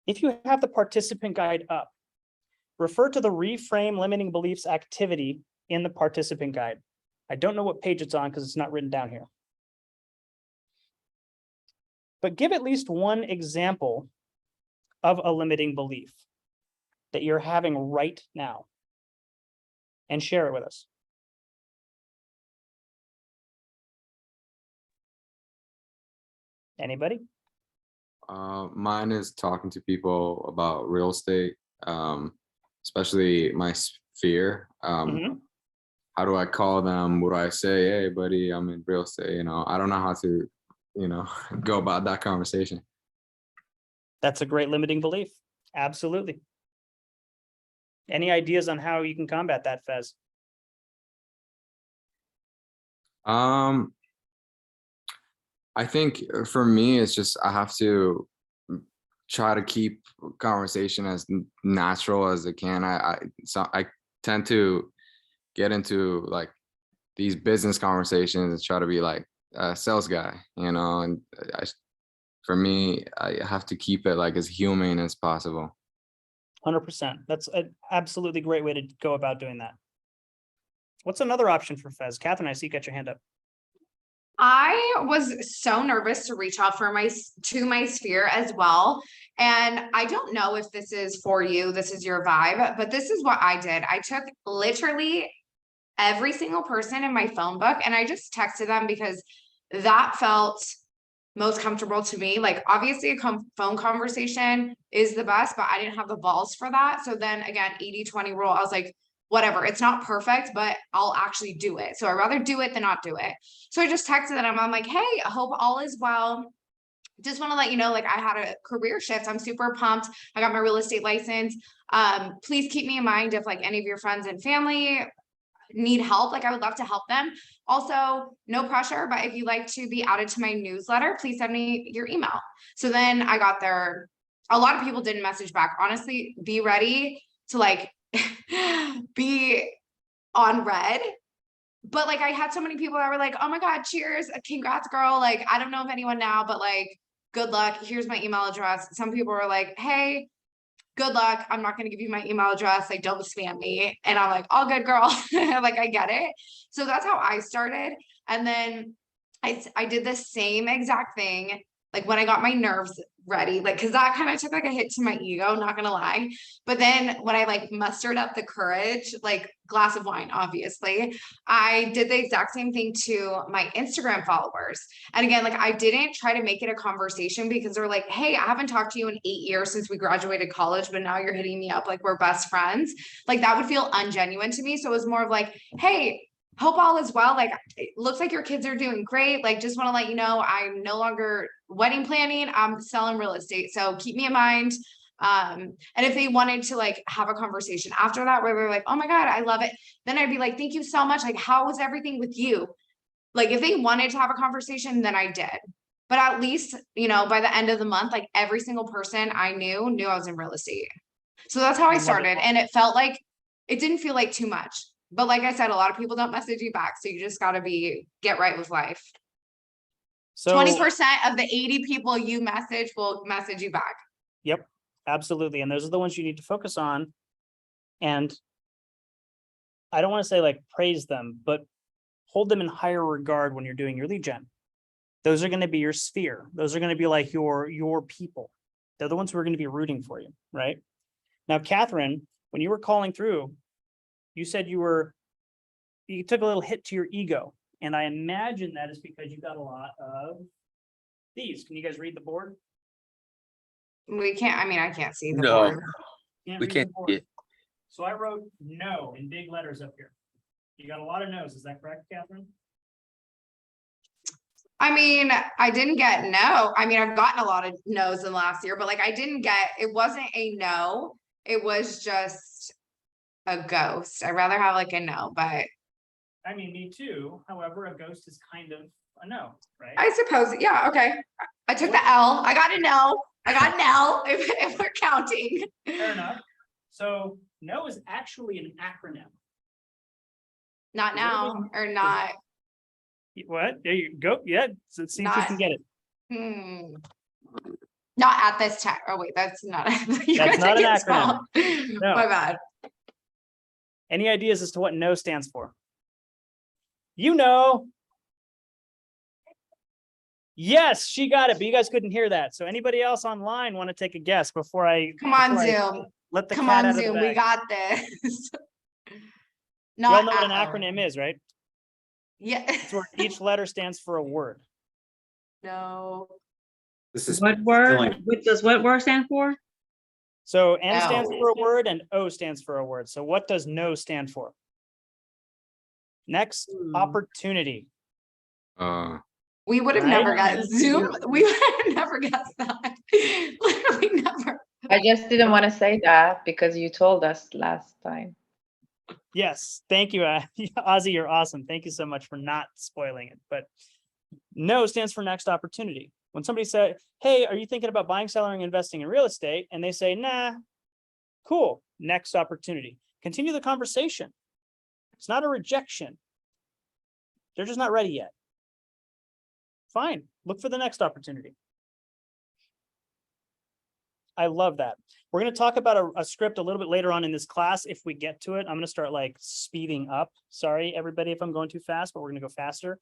If you have the participant guide up, refer to the Reframe Limiting Beliefs activity in the participant guide. I don't know what page it's on because it's not written down here. But give at least one example of a limiting belief that you're having right now and share it with us. Anybody? Mine is talking to people about real estate, especially my sphere. How do I call them? What do I say? "Hey, buddy, I'm in real estate." I don't know how to, go about that conversation. That's a great limiting belief. Absolutely. Any ideas on how you can combat that, Fez? I think for me, it's just I have to try to keep conversation as natural as it can. I tend to get into like these business conversations and try to be like a sales guy, and for me, I have to keep it like as human as possible. 100%. That's an absolutely great way to go about doing that. What's another option for Fez? Catherine, I see you got your hand up. I was so nervous to reach out to my sphere as well. And I don't know if this is for you, this is your vibe, but this is what I did. I took literally every single person in my phone book and I just texted them because that felt most comfortable to me. Like obviously a phone conversation is the best, but I didn't have the balls for that. So then again, 80-20 rule, I was like, whatever, it's not perfect, but I'll actually do it. So I'd rather do it than not do it. So I just texted them. I'm like, hey, I hope all is well. Just want to let you know, like I had a career shift. I'm super pumped. I got my real estate license. Please keep me in mind if like any of your friends and family need help. Like I would love to help them. Also, no pressure, but if you'd like to be added to my newsletter, please send me your email. So then I got there. A lot of people didn't message back. Honestly, be ready to like be on red. But like I had so many people that were like, oh my God, cheers, congrats, girl. Like, I don't know of anyone now, but like, good luck. Here's my email address. Some people were like, hey, good luck. I'm not going to give you my email address. Like, don't spam me. And I'm like, all good, girl. Like, I get it. So that's how I started. And then I did the same exact thing. Like when I got my nerves ready, like, cause that kind of took like a hit to my ego, not gonna lie. But then when I like mustered up the courage, like glass of wine, obviously, I did the exact same thing to my Instagram followers. And again, like I didn't try to make it a conversation because they're like, hey, I haven't talked to you in 8 years since we graduated college, but now you're hitting me up like we're best friends. Like that would feel ungenuine to me. So it was more of like, hey, hope all is well. Like it looks like your kids are doing great. Like just want to let you know I'm no longer wedding planning. I'm selling real estate. So keep me in mind. And if they wanted to like have a conversation after that where they're like, oh my God, I love it, then I'd be like, thank you so much. Like, how was everything with you? Like if they wanted to have a conversation, then I did. But at least, you know, by the end of the month, like every single person I knew I was in real estate. So that's how I started. And it felt like it didn't feel like too much. But like I said, a lot of people don't message you back. So you just got to get right with life. So 20% of the 80 people you message will message you back. Yep, absolutely. And those are the ones you need to focus on. And I don't want to say like praise them, but hold them in higher regard when you're doing your lead gen. Those are going to be your sphere. Those are going to be like your people. They're the ones who are going to be rooting for you, right? Now, Catherine, when you were calling through, you said you took a little hit to your ego. And I imagine that is because you got a lot of these. Can you guys read the board? We can't, I mean, I can't see the No. board. Can't We read can't the board. see it. So I wrote no in big letters up here. You got a lot of no's. Is that correct, Catherine? I mean, I didn't get no. I mean, I've gotten a lot of no's in the last year, but like I didn't get, it wasn't a no. It was just a ghost. I'd rather have like a no, but I mean, me too. However, a ghost is kind of a no, right? I suppose, yeah, okay. I took the L. I got a no. I got an L if we're counting. Fair enough. So no is actually an acronym. Not now, or not. What? There you go. Yeah. So see if you can get it. Not at this time. Oh wait, that's not. That's not an acronym. No. My bad. Any ideas as to what no stands for? You know. Yes, she got it, but you guys couldn't hear that. So anybody else online want to take a guess before I Come on, Zoom. let the Come cat on, out of the Zoom. bag? We got this. You all Not know what an at-oh. acronym is, right? Yeah. It's where each letter stands for a word. No. This is What word? What does what word stand for? So N stands No. for a word and O stands for a word. So what does no stand for? Next, opportunity. We would have Right? never got Zoom. We would have never guessed that. Literally never. I just didn't want to say that because you told us last time. Yes, thank you, Ozzy. You're awesome. Thank you so much for not spoiling it. But no stands for next opportunity. When somebody said, "Hey, are you thinking about buying, selling, investing in real estate?" and they say, "Nah," cool. Next opportunity. Continue the conversation. It's not a rejection. They're just not ready yet. Fine. Look for the next opportunity. I love that. We're going to talk about a script a little bit later on in this class. If we get to it, I'm going to start like speeding up. Sorry, everybody, if I'm going too fast, but we're going to go faster.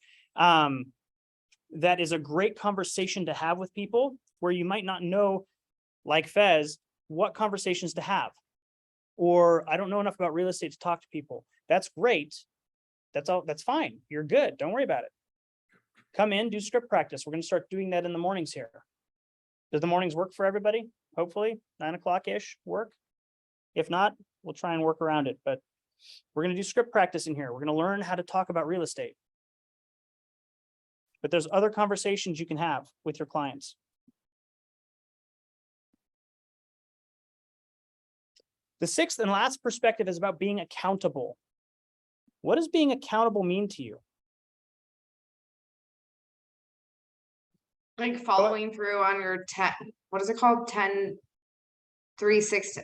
that is a great conversation to have with people where you might not know, like Fez, what conversations to have. Or I don't know enough about real estate to talk to people. That's great. That's all. That's fine. You're good. Don't worry about it. Come in, do script practice. We're going to start doing that in the mornings here. Does the mornings work for everybody? Hopefully 9 o'clock-ish work. If not, we'll try and work around it. But we're going to do script practice in here. We're going to learn how to talk about real estate. But there's other conversations you can have with your clients. The sixth and last perspective is about being accountable. What does being accountable mean to you? Like following through on your 10, what is it called? 10, 3, 6,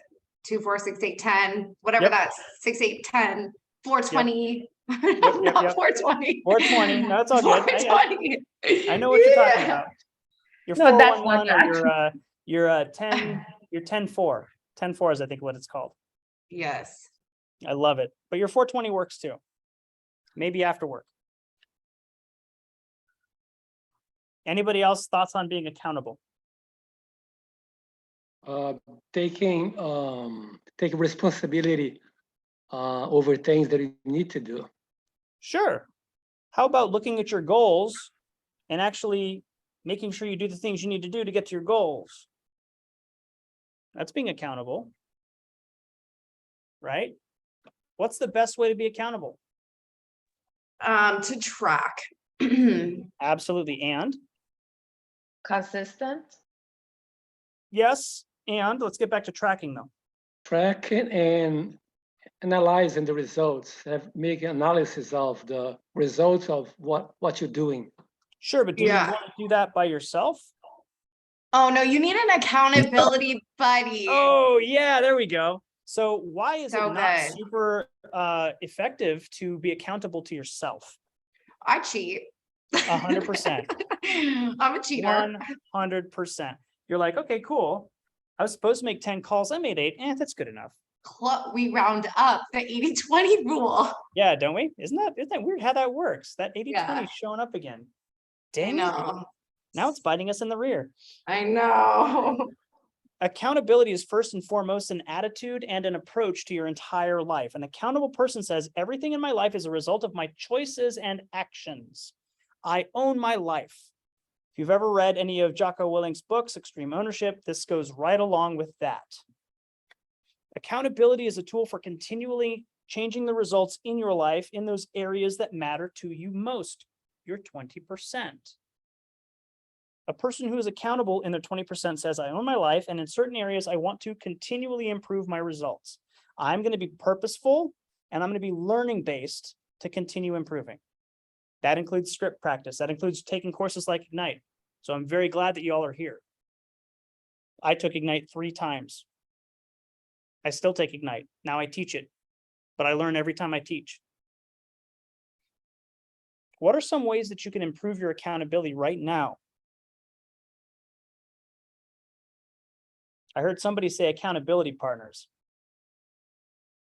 2, 4, 6, 8, 10, whatever Yep. that's 6, 8, 10, 420. Yep, No, yep. 420. 420. No, it's all good. 420. I know what you're talking about. Your No, that's 411 not or your 10, your 10-4. 10-4 is I think what it's called. Yes. I love it. But your 420 works too. Maybe after work. Anybody else thoughts on being accountable? Taking responsibility over things that you need to do. Sure. How about looking at your goals and actually making sure you do the things you need to do to get to your goals? That's being accountable. Right? What's the best way to be accountable? To track. Absolutely. And Consistent. yes, and let's get back to tracking though. Tracking and analyzing the results, make analysis of the results of what you're doing. Sure, but do Yeah. you want to do that by yourself? Oh no, you need an accountability buddy. Oh, yeah, there we go. So why is So it not good. super effective to be accountable to yourself? I cheat. 100%. I'm a cheater. 100%. You're like, okay, cool. I was supposed to make 10 calls. I made 8. That's good enough. We round up the 80-20 rule. Yeah, don't we? Isn't that weird how that works? That 80-20 Yeah. is showing up again. I Dang it. know. Now it's biting us in the rear. I know. Accountability is first and foremost an attitude and an approach to your entire life. An accountable person says, everything in my life is a result of my choices and actions. I own my life. If you've ever read any of Jocko Willink's books, Extreme Ownership, this goes right along with that. Accountability is a tool for continually changing the results in your life in those areas that matter to you most, your 20%. A person who is accountable in their 20% says, I own my life, and in certain areas, I want to continually improve my results. I'm going to be purposeful, and I'm going to be learning based to continue improving. That includes script practice. That includes taking courses like Ignite. So I'm very glad that you all are here. I took Ignite 3 times. I still take Ignite. Now I teach it, but I learn every time I teach. What are some ways that you can improve your accountability right now? I heard somebody say accountability partners.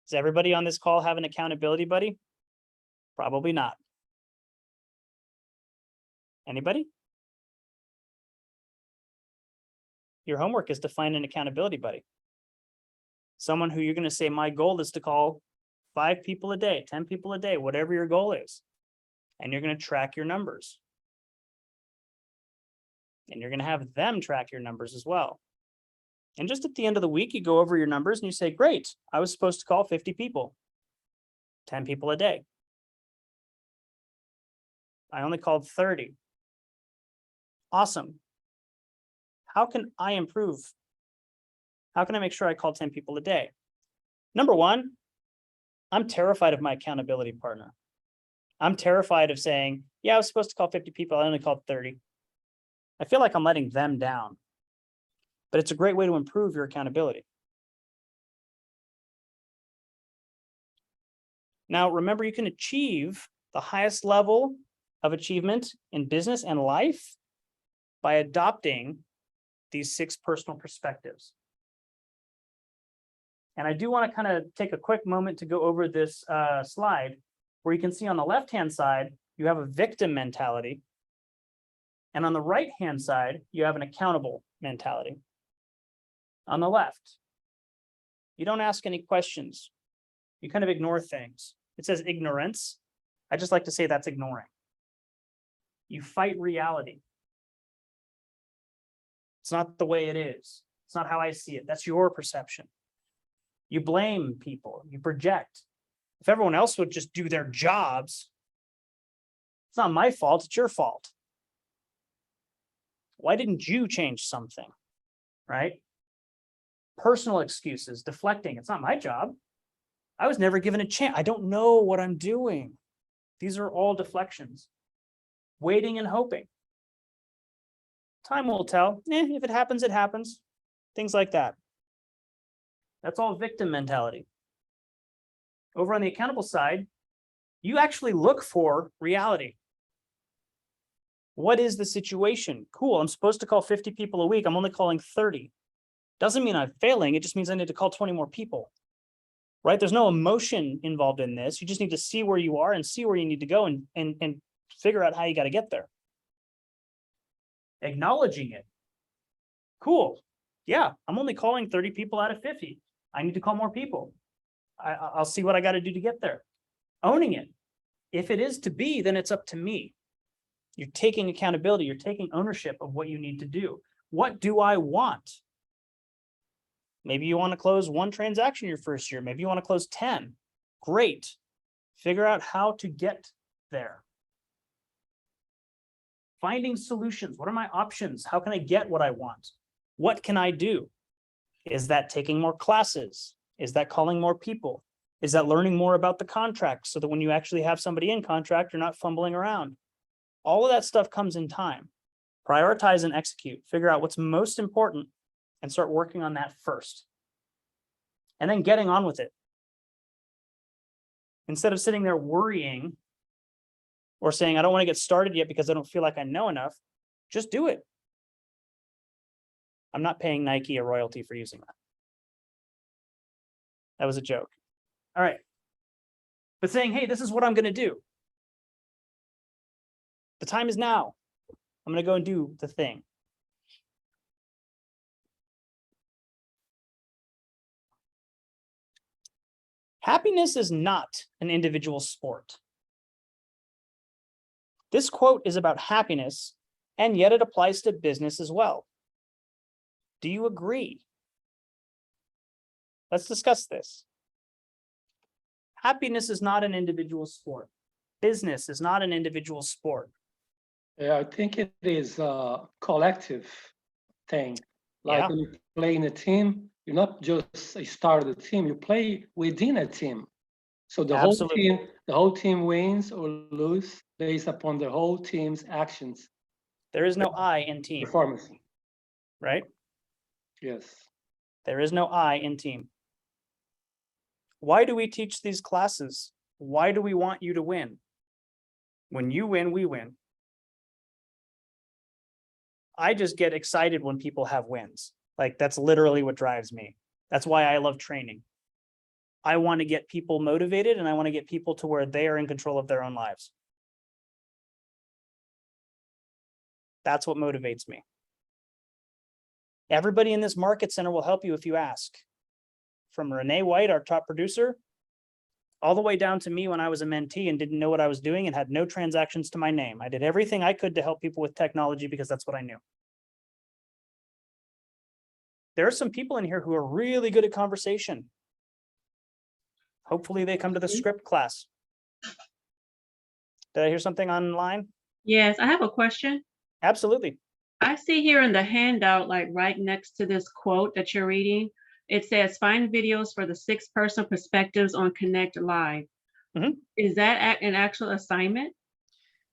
Does everybody on this call have an accountability buddy? Probably not. Anybody? Your homework is to find an accountability buddy. Someone who you're going to say, my goal is to call 5 people a day, 10 people a day, whatever your goal is. And you're going to track your numbers. And you're going to have them track your numbers as well. And just at the end of the week, you go over your numbers and you say, great, I was supposed to call 50 people, 10 people a day. I only called 30. Awesome. How can I improve? How can I make sure I call 10 people a day? Number one, I'm terrified of my accountability partner. I'm terrified of saying, yeah, I was supposed to call 50 people. I only called 30. I feel like I'm letting them down. But it's a great way to improve your accountability. Now, remember, you can achieve the highest level of achievement in business and life by adopting these 6 personal perspectives. And I do want to kind of take a quick moment to go over this slide where you can see on the left-hand side, you have a victim mentality. And on the right-hand side, you have an accountable mentality. On the left, you don't ask any questions. You kind of ignore things. It says ignorance. I just like to say that's ignoring. You fight reality. It's not the way it is. It's not how I see it. That's your perception. You blame people. You project. If everyone else would just do their jobs, it's not my fault, it's your fault. Why didn't you change something? Right? Personal excuses, deflecting. It's not my job. I was never given a chance. I don't know what I'm doing. These are all deflections. Waiting and hoping. Time will tell. If it happens, it happens. Things like that. That's all victim mentality. Over on the accountable side, you actually look for reality. What is the situation? Cool, I'm supposed to call 50 people a week. I'm only calling 30. Doesn't mean I'm failing. It just means I need to call 20 more people. Right? There's no emotion involved in this. You just need to see where you are and see where you need to go and figure out how you got to get there. Acknowledging it. Cool. Yeah, I'm only calling 30 people out of 50. I need to call more people. I'll see what I got to do to get there. Owning it. If it is to be, then it's up to me. You're taking accountability. You're taking ownership of what you need to do. What do I want? Maybe you want to close 1 transaction your first year. Maybe you want to close 10. Great. Figure out how to get there. Finding solutions. What are my options? How can I get what I want? What can I do? Is that taking more classes? Is that calling more people? Is that learning more about the contract so that when you actually have somebody in contract, you're not fumbling around? All of that stuff comes in time. Prioritize and execute. Figure out what's most important and start working on that first. And then getting on with it. Instead of sitting there worrying or saying, I don't want to get started yet because I don't feel like I know enough, just do it. I'm not paying Nike a royalty for using that. That was a joke. All right. But saying, hey, this is what I'm going to do. The time is now. I'm going to go and do the thing. Happiness is not an individual sport. This quote is about happiness, and yet it applies to business as well. Do you agree? Let's discuss this. Happiness is not an individual sport. Business is not an individual sport. Yeah, I think it is a collective thing. Like when you play in a team, you're not just a star of the team, you play within a team. So the whole team wins or lose based upon the whole team's actions. There is no I in team. Performance. Right? Yes. There is no I in team. Why do we teach these classes? Why do we want you to win? When you win, we win. I just get excited when people have wins. Like that's literally what drives me. That's why I love training. I want to get people motivated and I want to get people to where they are in control of their own lives. That's what motivates me. Everybody in this market center will help you if you ask. From Renee White, our top producer, all the way down to me when I was a mentee and didn't know what I was doing and had no transactions to my name. I did everything I could to help people with technology because that's what I knew. There are some people in here who are really good at conversation. Hopefully they come to the script class. Did I hear something online? Yes, I have a question. Absolutely. I see here in the handout, like right next to this quote that you're reading, it says find videos for the 6-person perspectives on Connect Live. Mhm. Is that an actual assignment?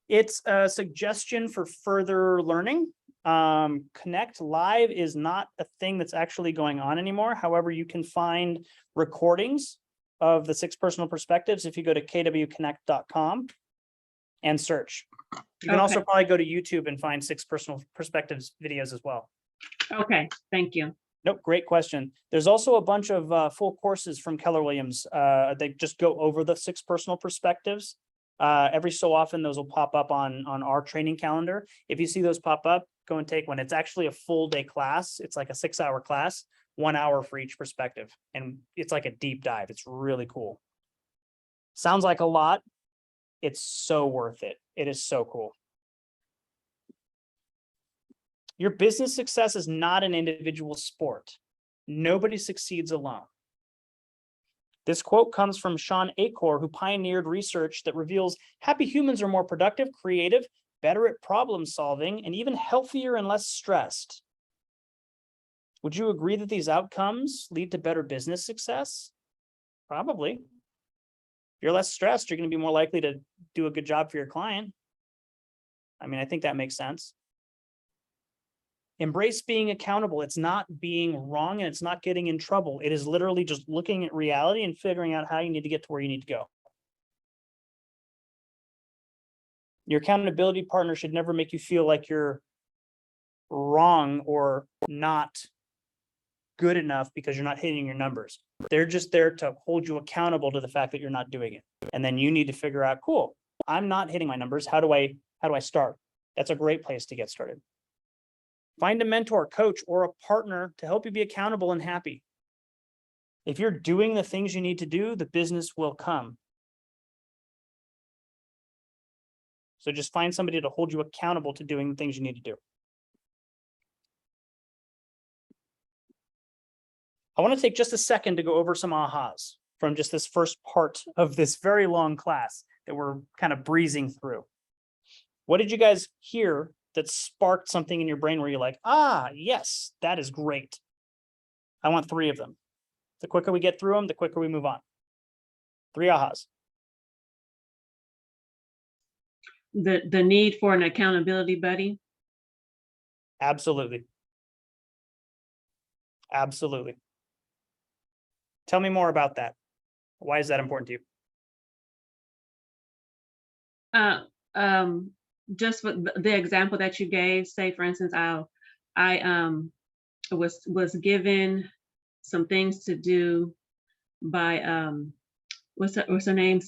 It's a suggestion for further learning. Connect Live is not a thing that's actually going on anymore. However, you can find recordings of the 6 personal perspectives if you go to kwconnect.com and search. You can also probably go to YouTube and find 6 personal perspectives videos as well. Okay, thank you. Nope, great question. There's also a bunch of full courses from Keller Williams. They just go over the 6 personal perspectives. Every so often, those will pop up on our training calendar. If you see those pop up, go and take one. It's actually a full day class. It's like a 6-hour class, 1 hour for each perspective. And it's like a deep dive. It's really cool. Sounds like a lot. It's so worth it. It is so cool. Your business success is not an individual sport. Nobody succeeds alone. This quote comes from Sean Acor, who pioneered research that reveals happy humans are more productive, creative, better at problem solving, and even healthier and less stressed. Would you agree that these outcomes lead to better business success? Probably. If you're less stressed, you're going to be more likely to do a good job for your client. I mean, I think that makes sense. Embrace being accountable. It's not being wrong and it's not getting in trouble. It is literally just looking at reality and figuring out how you need to get to where you need to go. Your accountability partner should never make you feel like you're wrong or not good enough because you're not hitting your numbers. They're just there to hold you accountable to the fact that you're not doing it. And then you need to figure out, cool, I'm not hitting my numbers. How do I start? That's a great place to get started. Find a mentor, coach, or a partner to help you be accountable and happy. If you're doing the things you need to do, the business will come. So just find somebody to hold you accountable to doing the things you need to do. I want to take just a second to go over some ahas from just this first part of this very long class that we're kind of breezing through. What did you guys hear that sparked something in your brain where you're like, ah, yes, that is great. I want 3 of them. The quicker we get through them, the quicker we move on. 3 ahas. The need for an accountability buddy. Absolutely. Absolutely. Tell me more about that. Why is that important to you? Just for the example that you gave, say for instance, I was given some things to do by what's her name?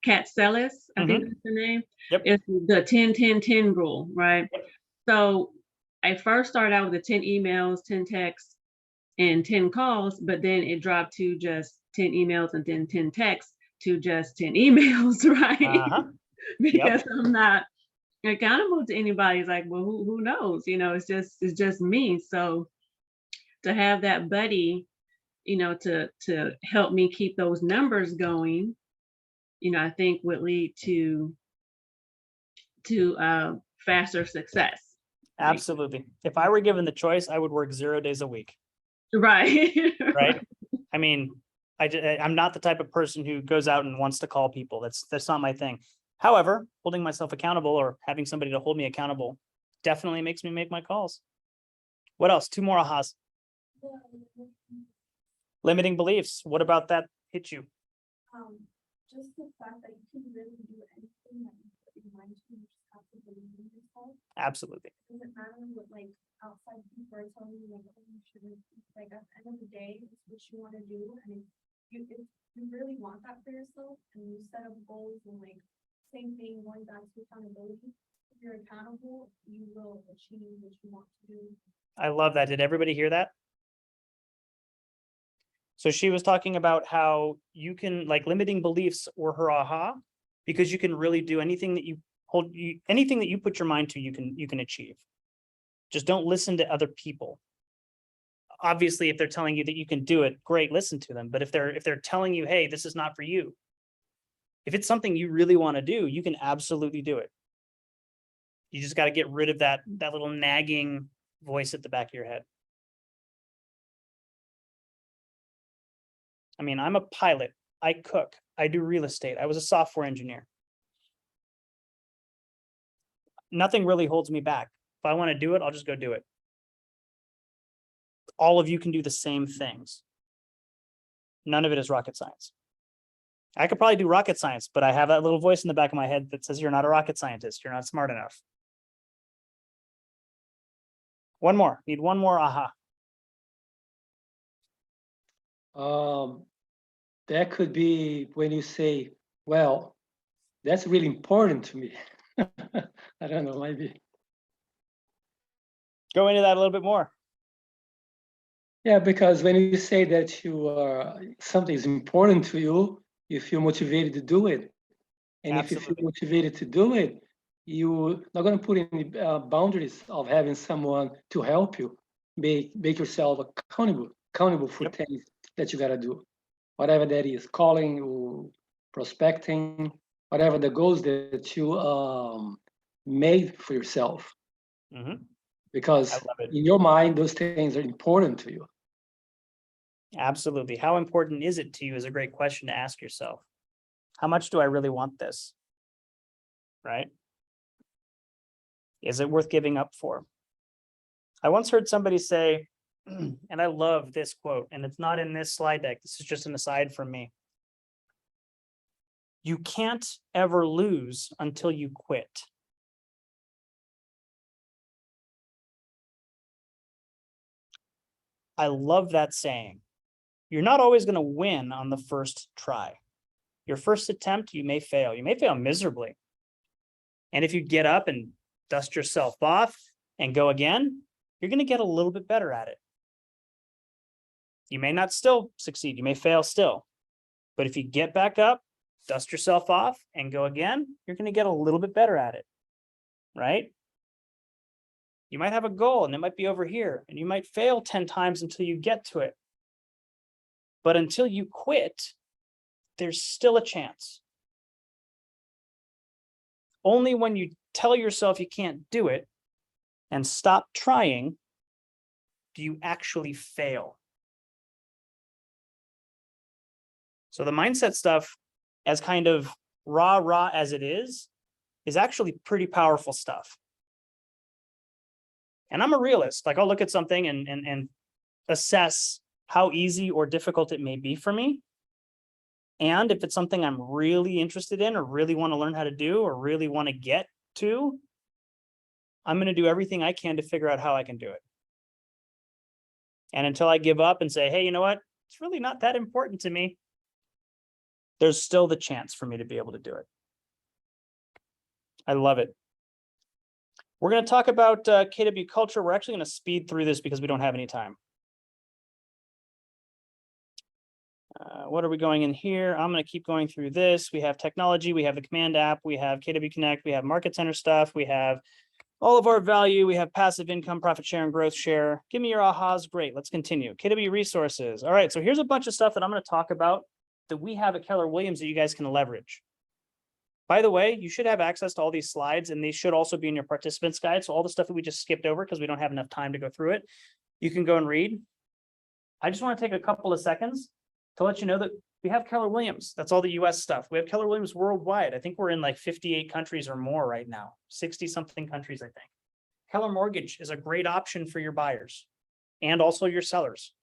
Kat Sellis, I think that's her name. Yep. It's the 10-10-10 rule, right? So I first started out with the 10 emails, 10 texts, and 10 calls, but then it dropped to just 10 emails and then 10 texts to just 10 emails, right? Because I'm not accountable to anybody. It's like, well, who knows? You know, it's just me. So to have that buddy, you know, to help me keep those numbers going, you know, I think would lead to faster success. Absolutely. If I were given the choice, I would work 0 days a week. Right. Right. I mean, I'm not the type of person who goes out and wants to call people. That's not my thing. However, holding myself accountable or having somebody to hold me accountable definitely makes me make my calls. What else? 2 more ahas. Limiting beliefs. What about that hit you? Just the fact that you can really do anything that you put your mind to, you just have to believe in yourself. Absolutely. It doesn't matter what like outside people are telling you, like, oh, you shouldn't. Like at the end of the day, it's what you want to do, and if you really want that for yourself, and you set up goals and like same thing, going back to accountability. If you're accountable, you will achieve what you want to do. I love that. Did everybody hear that? So she was talking about how you can, like, limiting beliefs or her aha, because you can really do anything that you anything that you put your mind to, you can achieve. Just don't listen to other people. Obviously, if they're telling you that you can do it, great, listen to them. But if they're telling you, hey, this is not for you, if it's something you really want to do, you can absolutely do it. You just got to get rid of that little nagging voice at the back of your head. I mean, I'm a pilot. I cook. I do real estate. I was a software engineer. Nothing really holds me back. If I want to do it, I'll just go do it. All of you can do the same things. None of it is rocket science. I could probably do rocket science, but I have that little voice in the back of my head that says you're not a rocket scientist. You're not smart enough. One more. Need one more aha. That could be when you say, well, That's really important to me. I don't know, maybe. Go into that a little bit more. Yeah, because when you say that you are something is important to you, you feel motivated to do it. And if you feel Absolutely. motivated to do it, you're not going to put any boundaries of having someone to help you. Make yourself accountable for Yep. things that you got to do, whatever that is, calling or prospecting, whatever the goals that you made for yourself. Mhm. Because I love it. in your mind, those things are important to you. Absolutely. How important is it to you is a great question to ask yourself. How much do I really want this? Right? Is it worth giving up for? I once heard somebody say, and I love this quote, and it's not in this slide deck. This is just an aside from me. You can't ever lose until you quit. I love that saying. You're not always going to win on the first try. Your first attempt, you may fail. You may fail miserably. And if you get up and dust yourself off and go again, you're going to get a little bit better at it. You may not still succeed. You may fail still. But if you get back up, dust yourself off and go again, you're going to get a little bit better at it. Right? You might have a goal and it might be over here, and you might fail 10 times until you get to it. But until you quit, there's still a chance. Only when you tell yourself you can't do it and stop trying do you actually fail. So the mindset stuff, as kind of raw as it is actually pretty powerful stuff. And I'm a realist. Like, I'll look at something and assess how easy or difficult it may be for me. And if it's something I'm really interested in or really want to learn how to do or really want to get to, I'm going to do everything I can to figure out how I can do it. And until I give up and say, hey, you know what? It's really not that important to me. There's still the chance for me to be able to do it. I love it. We're going to talk about KW culture. We're actually going to speed through this because we don't have any time. What are we going in here? I'm going to keep going through this. We have technology. We have the command app. We have KW Connect. We have market center stuff. We have all of our value. We have passive income, profit share, and growth share. Give me your ahas. Great. Let's continue. KW resources. All right. So here's a bunch of stuff that I'm going to talk about that we have at Keller Williams that you guys can leverage. By the way, you should have access to all these slides, and these should also be in your participants guide. So all the stuff that we just skipped over because we don't have enough time to go through it, you can go and read. I just want to take a couple of seconds to let you know that we have Keller Williams. That's all the US stuff. We have Keller Williams worldwide. I think we're in like 58 countries or more right now, 60 something countries, I think. Keller Mortgage is a great option for your buyers and also your sellers.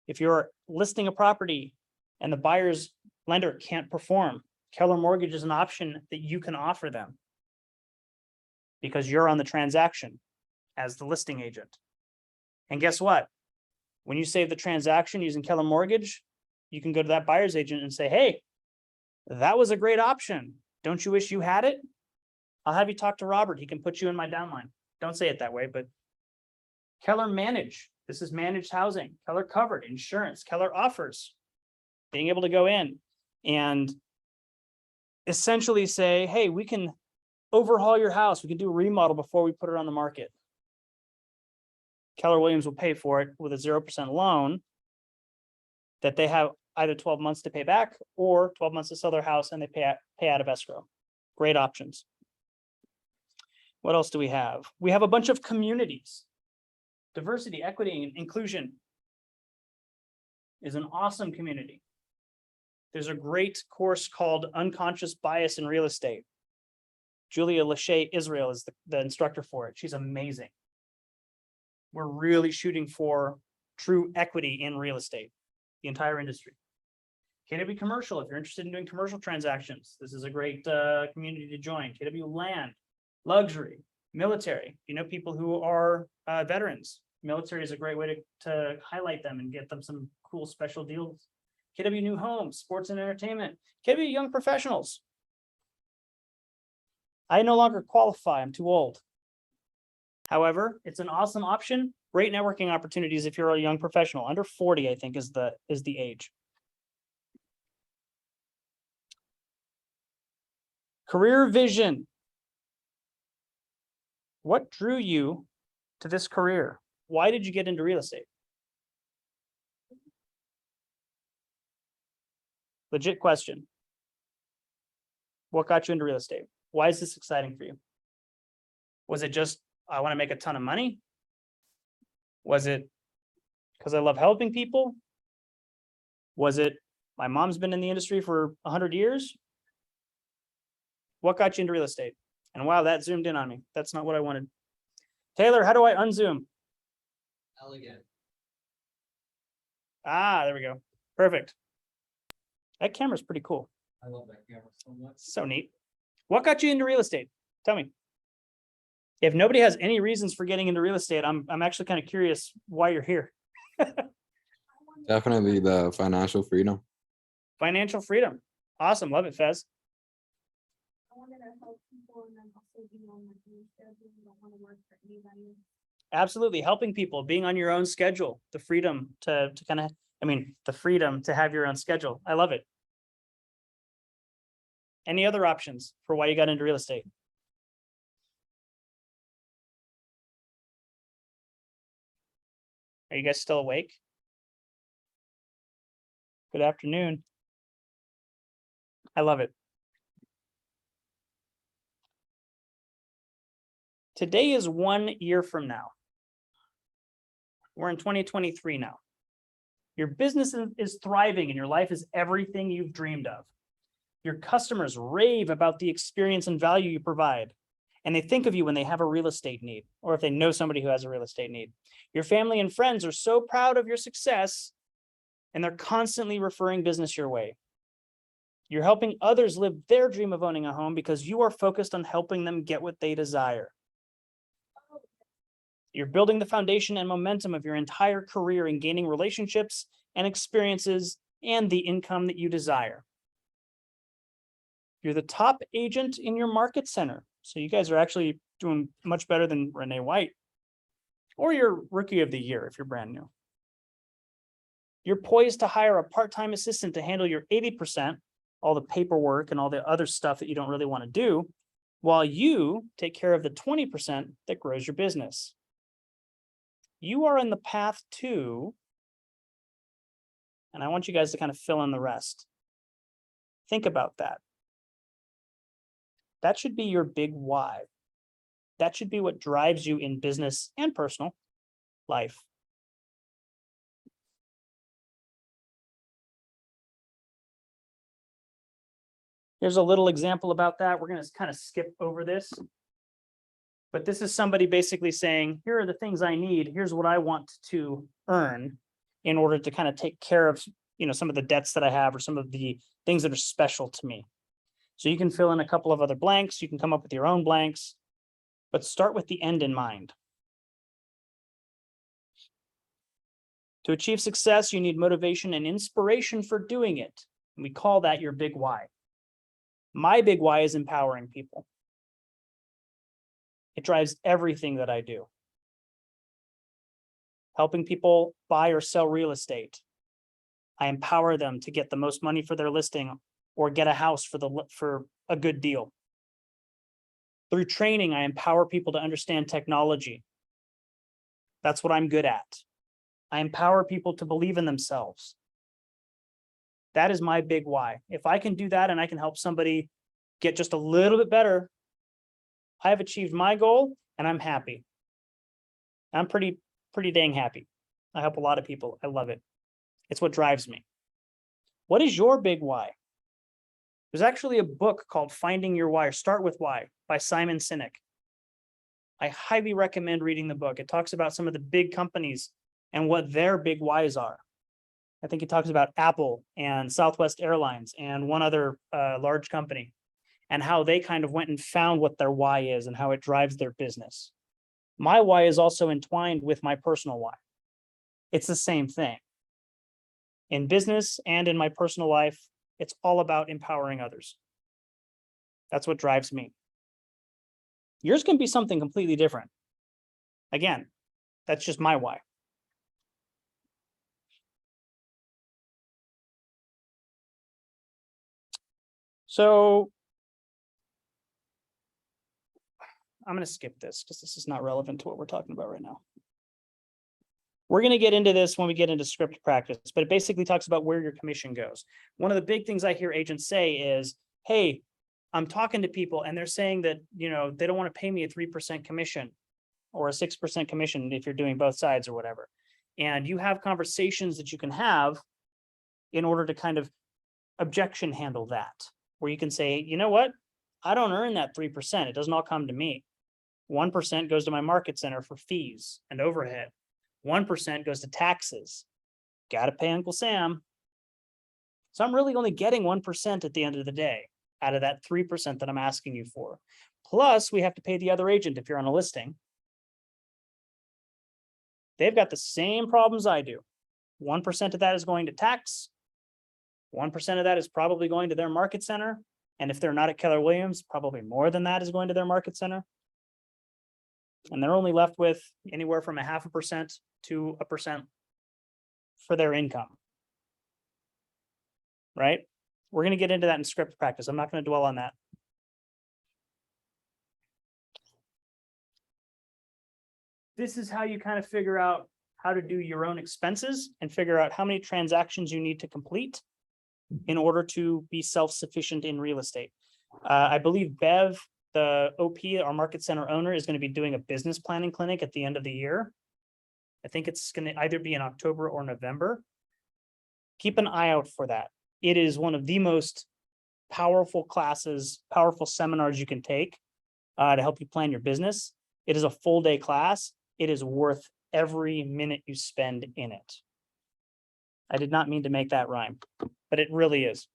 If you're listing a property and the buyer's lender can't perform, Keller Mortgage is an option that you can offer them because you're on the transaction as the listing agent. And guess what? When you save the transaction using Keller Mortgage, you can go to that buyer's agent and say, hey, that was a great option. Don't you wish you had it? I'll have you talk to Robert. He can put you in my downline. Don't say it that way, but Keller Manage. This is managed housing. Keller Covered, insurance, Keller Offers. Being able to go in and essentially say, hey, we can overhaul your house. We can do a remodel before we put it on the market. Keller Williams will pay for it with a 0% loan that they have either 12 months to pay back or 12 months to sell their house and they pay out of escrow. Great options. What else do we have? We have a bunch of communities. Diversity, equity, and inclusion is an awesome community. There's a great course called Unconscious Bias in Real Estate. Julia Lachey Israel is the instructor for it. She's amazing. We're really shooting for true equity in real estate, the entire industry. KW Commercial, if you're interested in doing commercial transactions, this is a great community to join. KW Land, luxury, military. You know, people who are veterans. Military is a great way to highlight them and get them some cool special deals. KW New Homes, sports and entertainment. KW Young Professionals. I no longer qualify. I'm too old. However, it's an awesome option. Great networking opportunities if you're a young professional. Under 40, I think, is the age. Career vision. What drew you to this career? Why did you get into real estate? Legit question. What got you into real estate? Why is this exciting for you? Was it just, I want to make a ton of money? Was it because I love helping people? Was it, my mom's been in the industry for 100 years? What got you into real estate? And wow, that zoomed in on me. That's not what I wanted. Taylor, how do I unzoom? Elegant. Ah, there we go. Perfect. That camera's pretty cool. I love that camera so much. So neat. What got you into real estate? Tell me. If nobody has any reasons for getting into real estate, I'm actually kind of curious why you're here. Definitely the financial freedom. Financial freedom. Awesome. Love it, Fez. I wanted to help people and then also be on my own schedule. I don't want to work for anybody. Absolutely. Helping people, being on your own schedule, the freedom to kind of, the freedom to have your own schedule. I love it. Any other options for why you got into real estate? Are you guys still awake? Good afternoon. I love it. Today is 1 year from now. We're in 2023 now. Your business is thriving and your life is everything you've dreamed of. Your customers rave about the experience and value you provide, and they think of you when they have a real estate need, or if they know somebody who has a real estate need. Your family and friends are so proud of your success, and they're constantly referring business your way. You're helping others live their dream of owning a home because you are focused on helping them get what they desire. You're building the foundation and momentum of your entire career in gaining relationships and experiences and the income that you desire. You're the top agent in your market center. So you guys are actually doing much better than Renee White. Or you're rookie of the year if you're brand new. You're poised to hire a part-time assistant to handle your 80%, all the paperwork and all the other stuff that you don't really want to do, while you take care of the 20% that grows your business. You are in the path to, and I want you guys to kind of fill in the rest. Think about that. That should be your big why. That should be what drives you in business and personal life. Here's a little example about that. We're going to kind of skip over this. But this is somebody basically saying, here are the things I need. Here's what I want to earn in order to kind of take care of, some of the debts that I have or some of the things that are special to me. So you can fill in a couple of other blanks. You can come up with your own blanks, but start with the end in mind. To achieve success, you need motivation and inspiration for doing it. And we call that your big why. My big why is empowering people. It drives everything that I do. Helping people buy or sell real estate. I empower them to get the most money for their listing or get a house for a good deal. Through training, I empower people to understand technology. That's what I'm good at. I empower people to believe in themselves. That is my big why. If I can do that and I can help somebody get just a little bit better, I have achieved my goal and I'm happy. I'm pretty dang happy. I help a lot of people. I love it. It's what drives me. What is your big why? There's actually a book called Finding Your Why, or Start With Why by Simon Sinek. I highly recommend reading the book. It talks about some of the big companies and what their big whys are. I think it talks about Apple and Southwest Airlines and one other large company, and how they kind of went and found what their why is and how it drives their business. My why is also entwined with my personal why. It's the same thing. In business and in my personal life, it's all about empowering others. That's what drives me. Yours can be something completely different. Again, that's just my why. So I'm going to skip this because this is not relevant to what we're talking about right now. We're going to get into this when we get into script practice, but it basically talks about where your commission goes. One of the big things I hear agents say is, hey, I'm talking to people and they're saying that, you know, they don't want to pay me a 3% commission or a 6% commission if you're doing both sides or whatever. And you have conversations that you can have in order to kind of objection handle that, where you can say, you know what? I don't earn that 3%. It doesn't all come to me. 1% goes to my market center for fees and overhead. 1% goes to taxes. Got to pay Uncle Sam. So I'm really only getting 1% at the end of the day out of that 3% that I'm asking you for. Plus, we have to pay the other agent if you're on a listing. They've got the same problems I do. 1% of that is going to tax. 1% of that is probably going to their market center. And if they're not at Keller Williams, probably more than that is going to their market center. And they're only left with anywhere from 0.5% to 1% for their income. Right? We're going to get into that in script practice. I'm not going to dwell on that. This is how you kind of figure out how to do your own expenses and figure out how many transactions you need to complete in order to be self-sufficient in real estate. I believe Bev, the OP, our market center owner, is going to be doing a business planning clinic at the end of the year. I think it's going to either be in October or November. Keep an eye out for that. It is one of the most powerful classes, powerful seminars you can take to help you plan your business. It is a full day class. It is worth every minute you spend in it. I did not mean to make that rhyme, but it really is.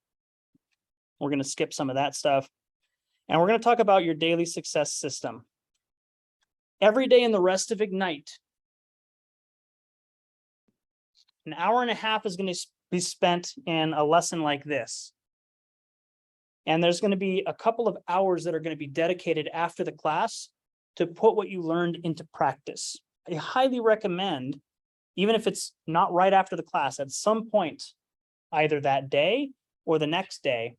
We're going to skip some of that stuff. And we're going to talk about your daily success system. Every day in the rest of Ignite, an hour and a half is going to be spent in a lesson like this. And there's going to be a couple of hours that are going to be dedicated after the class to put what you learned into practice. I highly recommend, even if it's not right after the class, at some point, either that day or the next day,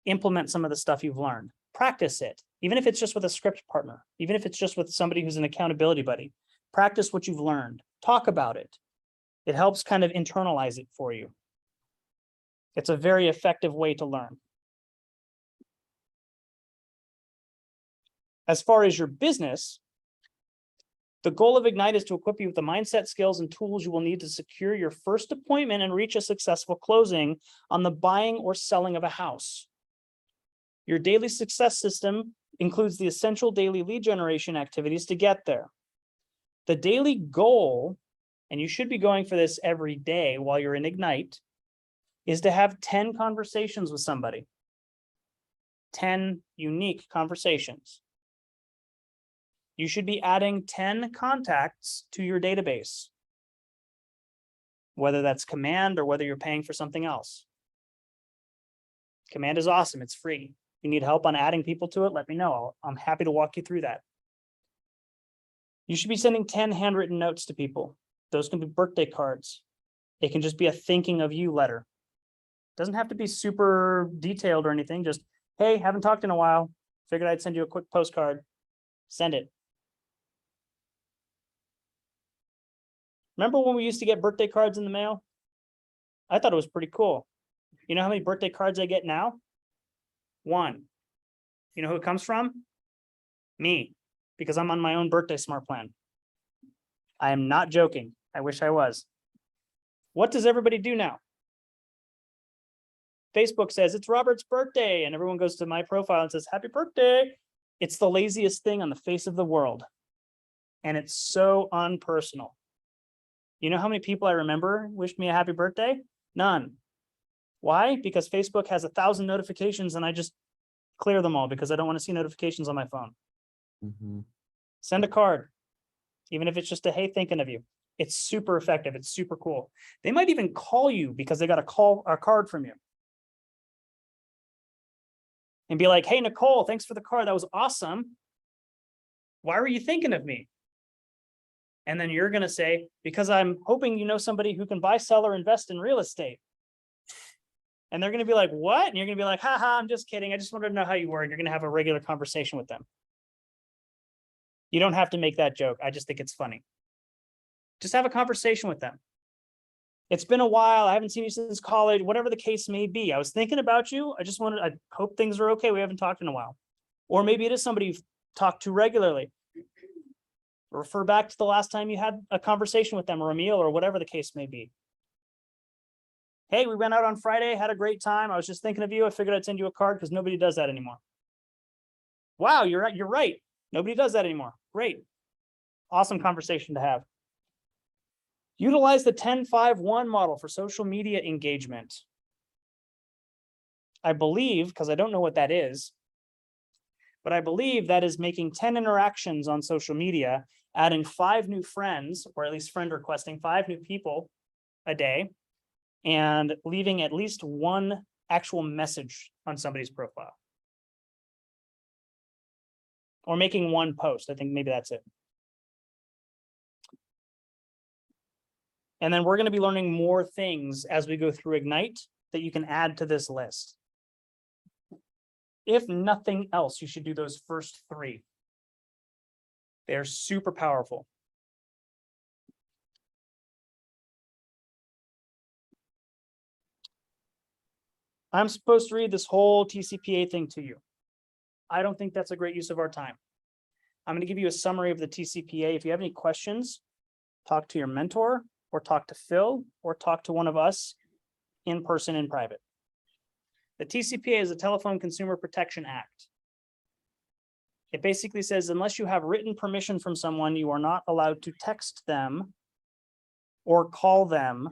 implement some of the stuff you've learned. Practice it, even if it's just with a script partner, even if it's just with somebody who's an accountability buddy. Practice what you've learned. Talk about it. It helps kind of internalize it for you. It's a very effective way to learn. As far as your business, the goal of Ignite is to equip you with the mindset, skills, and tools you will need to secure your first appointment and reach a successful closing on the buying or selling of a house. Your daily success system includes the essential daily lead generation activities to get there. The daily goal, and you should be going for this every day while you're in Ignite, is to have 10 conversations with somebody. 10 unique conversations. You should be adding 10 contacts to your database, whether that's Command or whether you're paying for something else. Command is awesome. It's free. If you need help on adding people to it, let me know. I'm happy to walk you through that. You should be sending 10 handwritten notes to people. Those can be birthday cards. It can just be a thinking of you letter. Doesn't have to be super detailed or anything. Just, hey, haven't talked in a while. Figured I'd send you a quick postcard. Send it. Remember when we used to get birthday cards in the mail? I thought it was pretty cool. You know how many birthday cards I get now? 1. You know who it comes from? Me, because I'm on my own birthday smart plan. I am not joking. I wish I was. What does everybody do now? Facebook says it's Robert's birthday, and everyone goes to my profile and says, happy birthday. It's the laziest thing on the face of the world. And it's so unpersonal. You know how many people I remember wished me a happy birthday? None. Why? Because Facebook has 1,000 notifications and I just clear them all because I don't want to see notifications on my phone. Mhm. Send a card, even if it's just a, hey, thinking of you. It's super effective. It's super cool. They might even call you because they got a card from you. And be like, hey, Nicole, thanks for the card. That was awesome. Why were you thinking of me? And then you're going to say, because I'm hoping you know somebody who can buy, sell, or invest in real estate. And they're going to be like, what? And you're going to be like, haha, I'm just kidding. I just wanted to know how you were. And you're going to have a regular conversation with them. You don't have to make that joke. I just think it's funny. Just have a conversation with them. It's been a while. I haven't seen you since college, whatever the case may be. I was thinking about you. I hope things are okay. We haven't talked in a while. Or maybe it is somebody you've talked to regularly. Refer back to the last time you had a conversation with them or a meal or whatever the case may be. Hey, we went out on Friday, had a great time. I was just thinking of you. I figured I'd send you a card because nobody does that anymore. Wow, you're right. Nobody does that anymore. Great. Awesome conversation to have. Utilize the 10-5-1 model for social media engagement. I believe, because I don't know what that is, but I believe that is making 10 interactions on social media, adding 5 new friends, or at least friend requesting 5 new people a day, and leaving at least 1 actual message on somebody's profile. Or making 1 post. I think maybe that's it. And then we're going to be learning more things as we go through Ignite that you can add to this list. If nothing else, you should do those first 3. They're super powerful. I'm supposed to read this whole TCPA thing to you. I don't think that's a great use of our time. I'm going to give you a summary of the TCPA. If you have any questions, talk to your mentor or talk to Phil or talk to one of us in person in private. The TCPA is the Telephone Consumer Protection Act. It basically says, unless you have written permission from someone, you are not allowed to text them or call them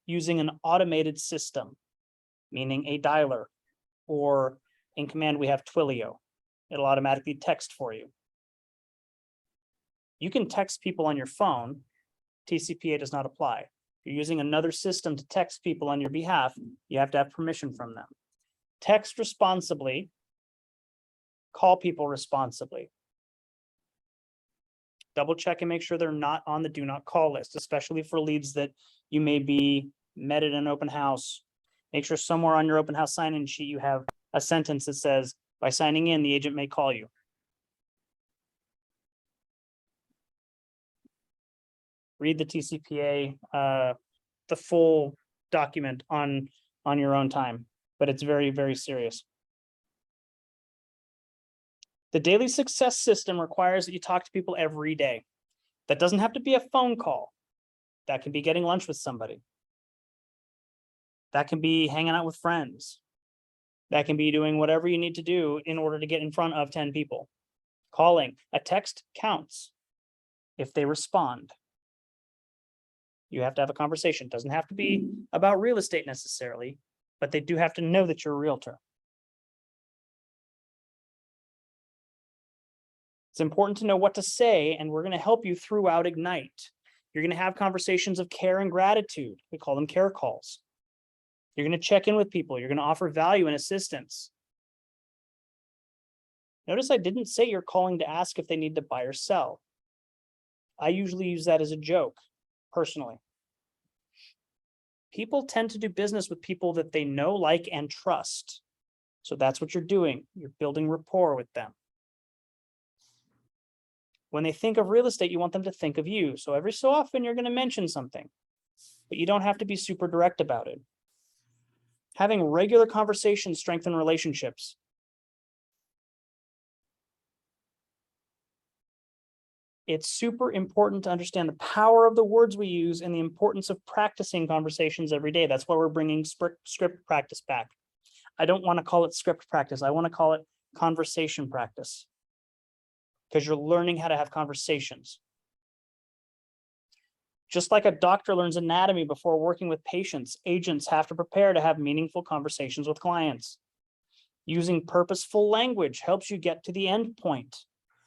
using an automated system, meaning a dialer, or in command, we have Twilio. It'll automatically text for you. You can text people on your phone. TCPA does not apply. If you're using another system to text people on your behalf, you have to have permission from them. Text responsibly, call people responsibly. Double check and make sure they're not on the do not call list, especially for leads that you may be met at an open house. Make sure somewhere on your open house sign-in sheet you have a sentence that says, by signing in, the agent may call you. Read the TCPA, the full document on your own time, but it's very, very serious. The daily success system requires that you talk to people every day. That doesn't have to be a phone call. That can be getting lunch with somebody. That can be hanging out with friends. That can be doing whatever you need to do in order to get in front of 10 people. Calling. A text counts if they respond. You have to have a conversation. It doesn't have to be about real estate necessarily, but they do have to know that you're a realtor. It's important to know what to say, and we're going to help you throughout Ignite. You're going to have conversations of care and gratitude. We call them care calls. You're going to check in with people. You're going to offer value and assistance. Notice I didn't say you're calling to ask if they need to buy or sell. I usually use that as a joke, personally. People tend to do business with people that they know, like, and trust. So that's what you're doing. You're building rapport with them. When they think of real estate, you want them to think of you. So every so often you're going to mention something, but you don't have to be super direct about it. Having regular conversations strengthen relationships. It's super important to understand the power of the words we use and the importance of practicing conversations every day. That's why we're bringing script practice back. I don't want to call it script practice. I want to call it conversation practice, because you're learning how to have conversations. Just like a doctor learns anatomy before working with patients, agents have to prepare to have meaningful conversations with clients. Using purposeful language helps you get to the end point,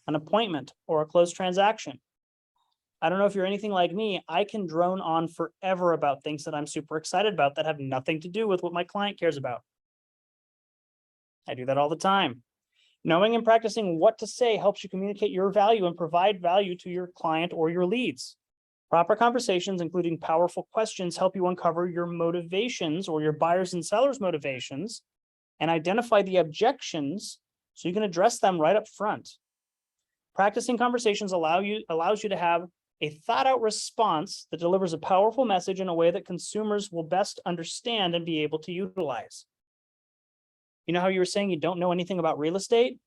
an appointment or a closed transaction. I don't know if you're anything like me, I can drone on forever about things that I'm super excited about that have nothing to do with what my client cares about. I do that all the time. Knowing and practicing what to say helps you communicate your value and provide value to your client or your leads. Proper conversations, including powerful questions, help you uncover your motivations or your buyers and sellers' motivations and identify the objections so you can address them right up front. Practicing conversations allows you to have a thought-out response that delivers a powerful message in a way that consumers will best understand and be able to utilize. You know how you were saying you don't know anything about real estate?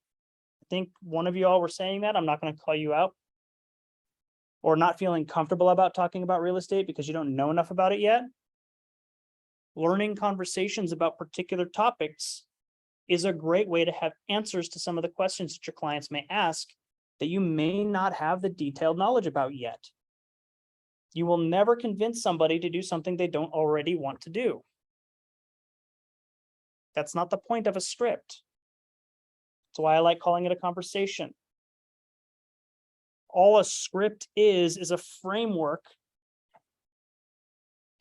I think one of you all were saying that. I'm not going to call you out. Or not feeling comfortable about talking about real estate because you don't know enough about it yet. Learning conversations about particular topics is a great way to have answers to some of the questions that your clients may ask that you may not have the detailed knowledge about yet. You will never convince somebody to do something they don't already want to do. That's not the point of a script. That's why I like calling it a conversation. All a script is a framework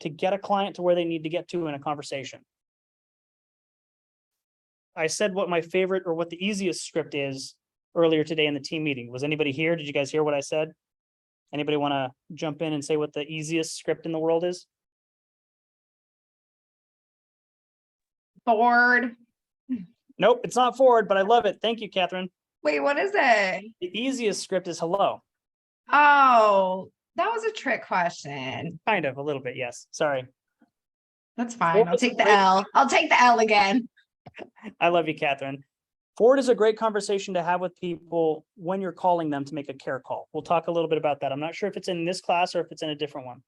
to get a client to where they need to get to in a conversation. I said what my favorite or what the easiest script is earlier today in the team meeting. Was anybody here? Did you guys hear what I said? Anybody want to jump in and say what the easiest script in the world is? Bored. Nope, it's not forward, but I love it. Thank you, Catherine. Wait, what is it? The easiest script is hello. Oh, that was a trick question. Kind of, a little bit, yes. Sorry. That's fine. Forward I'll is a take the great- L. I'll take the L again. I love you, Catherine. Forward is a great conversation to have with people when you're calling them to make a care call. We'll talk a little bit about that. I'm not sure if it's in this class or if it's in a different one.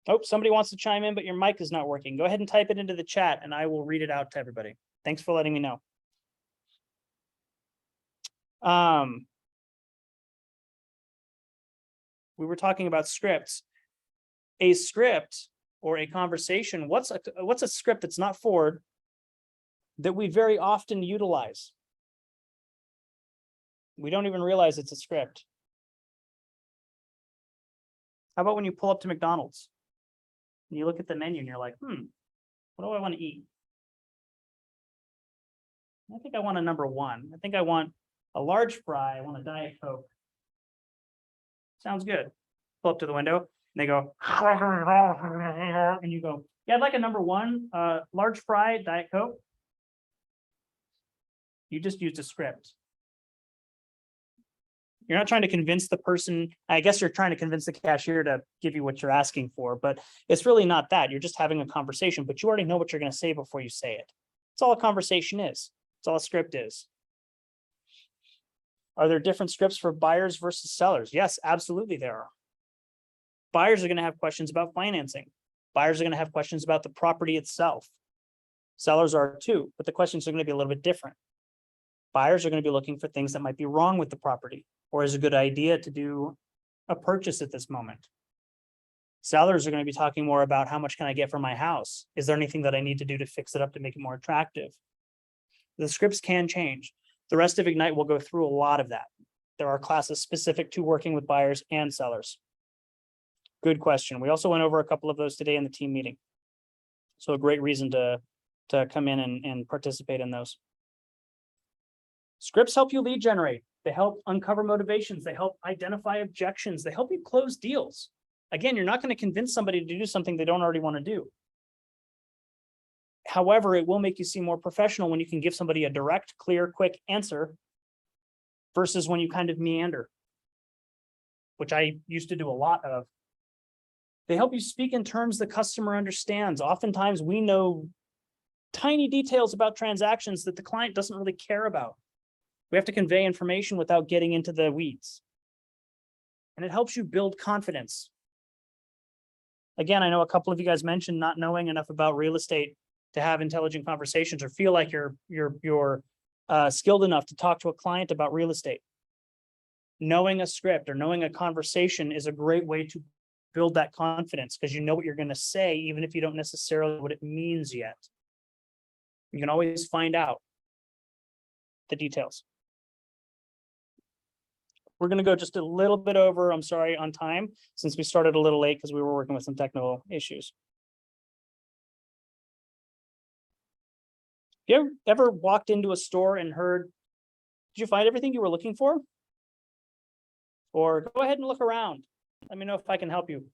Oh, somebody wants to chime in, but your mic is not working. Go ahead and type it into the chat and I will read it out to everybody. Thanks for letting me know. We were talking about scripts. A script or a conversation, what's a script that's not forward that we very often utilize? We don't even realize it's a script. How about when you pull up to McDonald's and you look at the menu and you're like, what do I want to eat? I think I want a number one. I think I want a large fry. I want a Diet Coke. Sounds good. Pull up to the window and they go, and you go, yeah, I'd like a number one, large fry, Diet Coke. You just used a script. You're not trying to convince the person. I guess you're trying to convince the cashier to give you what you're asking for, but it's really not that. You're just having a conversation, but you already know what you're going to say before you say it. That's all a conversation is. That's all a script is. Are there different scripts for buyers versus sellers? Yes, absolutely there are. Buyers are going to have questions about financing. Buyers are going to have questions about the property itself. Sellers are too, but the questions are going to be a little bit different. Buyers are going to be looking for things that might be wrong with the property, or is a good idea to do a purchase at this moment. Sellers are going to be talking more about how much can I get for my house? Is there anything that I need to do to fix it up to make it more attractive? The scripts can change. The rest of Ignite will go through a lot of that. There are classes specific to working with buyers and sellers. Good question. We also went over a couple of those today in the team meeting. So a great reason to come in and participate in those. Scripts help you lead generate. They help uncover motivations. They help identify objections. They help you close deals. Again, you're not going to convince somebody to do something they don't already want to do. However, it will make you seem more professional when you can give somebody a direct, clear, quick answer versus when you kind of meander, which I used to do a lot of. They help you speak in terms the customer understands. Oftentimes we know tiny details about transactions that the client doesn't really care about. We have to convey information without getting into the weeds. And it helps you build confidence. Again, I know a couple of you guys mentioned not knowing enough about real estate to have intelligent conversations or feel like you're skilled enough to talk to a client about real estate. Knowing a script or knowing a conversation is a great way to build that confidence because you know what you're going to say, even if you don't necessarily know what it means yet. You can always find out the details. We're going to go just a little bit over, I'm sorry, on time, since we started a little late because we were working with some technical issues. You ever walked into a store and heard, did you find everything you were looking for? Or go ahead and look around. Let me know if I can help you.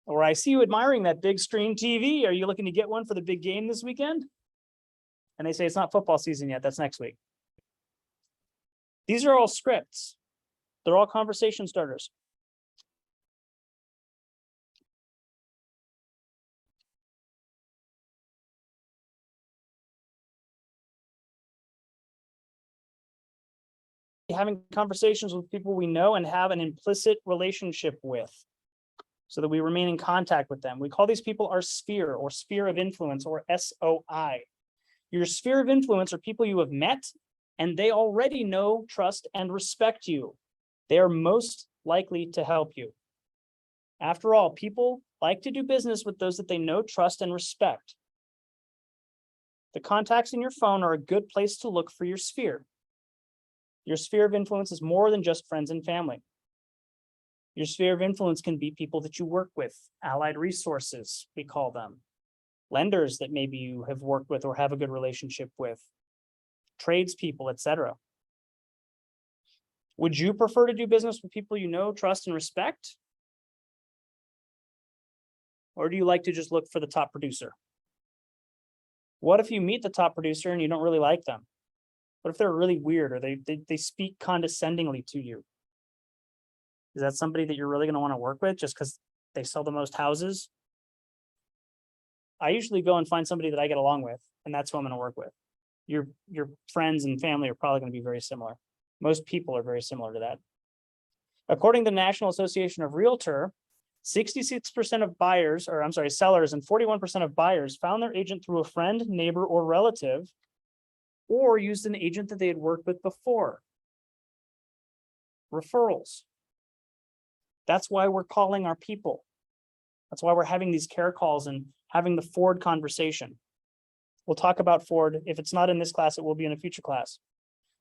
Or I see you admiring that big screen TV. Are you looking to get one for the big game this weekend? And they say it's not football season yet. That's next week. These are all scripts. They're all conversation starters. Having conversations with people we know and have an implicit relationship with, so that we remain in contact with them. We call these people our sphere or sphere of influence, or SOI. Your sphere of influence are people you have met and they already know, trust, and respect you. They are most likely to help you. After all, people like to do business with those that they know, trust, and respect. The contacts in your phone are a good place to look for your sphere. Your sphere of influence is more than just friends and family. Your sphere of influence can be people that you work with, allied resources, we call them, lenders that maybe you have worked with or have a good relationship with, tradespeople, etc. Would you prefer to do business with people you know, trust, and respect? Or do you like to just look for the top producer? What if you meet the top producer and you don't really like them? What if they're really weird or they speak condescendingly to you? Is that somebody that you're really going to want to work with just because they sell the most houses? I usually go and find somebody that I get along with, and that's who I'm going to work with. Your friends and family are probably going to be very similar. Most people are very similar to that. According to the National Association of Realtor, 66% of buyers, or I'm sorry, sellers, and 41% of buyers found their agent through a friend, neighbor, or relative, or used an agent that they had worked with before. Referrals. That's why we're calling our people. That's why we're having these care calls and having the Ford conversation. We'll talk about Ford. If it's not in this class, it will be in a future class.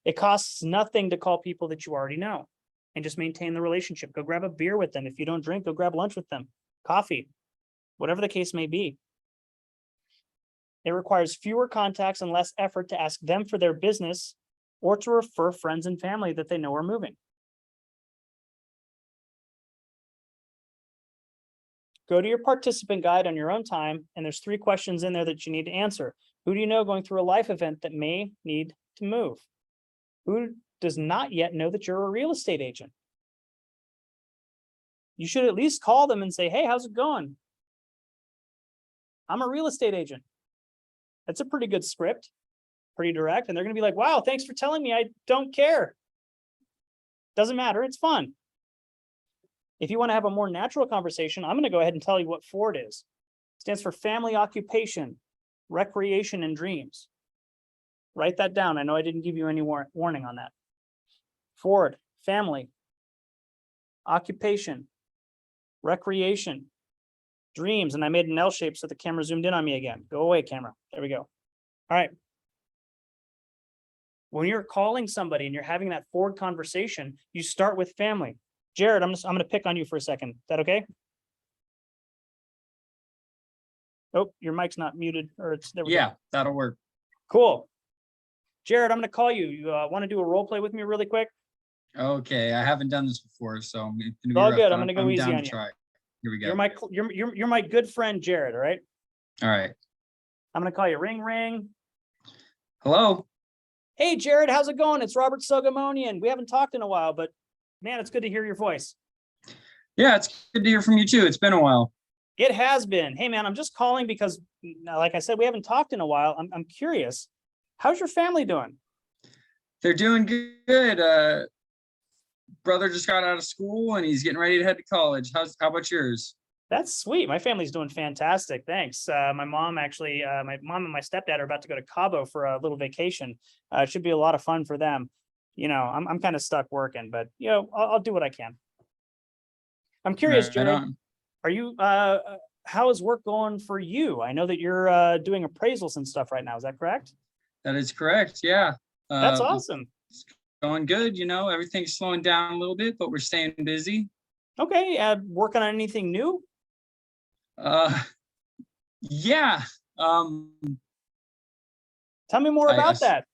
It costs nothing to call people that you already know and just maintain the relationship. Go grab a beer with them. If you don't drink, go grab lunch with them, coffee, whatever the case may be. It requires fewer contacts and less effort to ask them for their business or to refer friends and family that they know are moving. Go to your participant guide on your own time, and there's 3 questions in there that you need to answer. Who do you know going through a life event that may need to move? Who does not yet know that you're a real estate agent? You should at least call them and say, hey, how's it going? I'm a real estate agent. That's a pretty good script, pretty direct. And they're going to be like, wow, thanks for telling me. I don't care. Doesn't matter. It's fun. If you want to have a more natural conversation, I'm going to go ahead and tell you what FORD is. It stands for Family, Occupation, Recreation, and Dreams. Write that down. I know I didn't give you any warning on that. FORD, family, occupation, recreation, dreams. And I made an L shape so the camera zoomed in on me again. Go away, camera. There we go. All right. When you're calling somebody and you're having that FORD conversation, you start with family. Jared, I'm going to pick on you for a second. Is that okay? Oh, your mic's not muted, or it's there. Yeah, that'll work. Cool. Jared, I'm going to call you. You want to do a role play with me really quick? Okay, I haven't done this before, so I'm gonna be All rough, good. but I'm gonna go easy down on to you. try. Here we go. You're my good friend, Jared. All right. All right. I'm going to call you. Ring, ring. Hello. Hey, Jared, how's it going? It's Robert Sogomonian. We haven't talked in a while, but man, it's good to hear your voice. Yeah, it's good to hear from you too. It's been a while. It has been. Hey, man, I'm just calling because, like I said, we haven't talked in a while. I'm curious. How's your family doing? They're doing good. Brother just got out of school and he's getting ready to head to college. How about yours? That's sweet. My family's doing fantastic. Thanks. My mom and my stepdad are about to go to Cabo for a little vacation. It should be a lot of fun for them. You know, I'm kind of stuck working, but you know, I'll do what I can. I'm curious, Right Jared, on. are you, how is work going for you? I know that you're doing appraisals and stuff right now. Is that correct? That is correct. Yeah. That's awesome. It's going good. You know, everything's slowing down a little bit, but we're staying busy. Okay. Working on anything new? Yeah. Tell me more about that.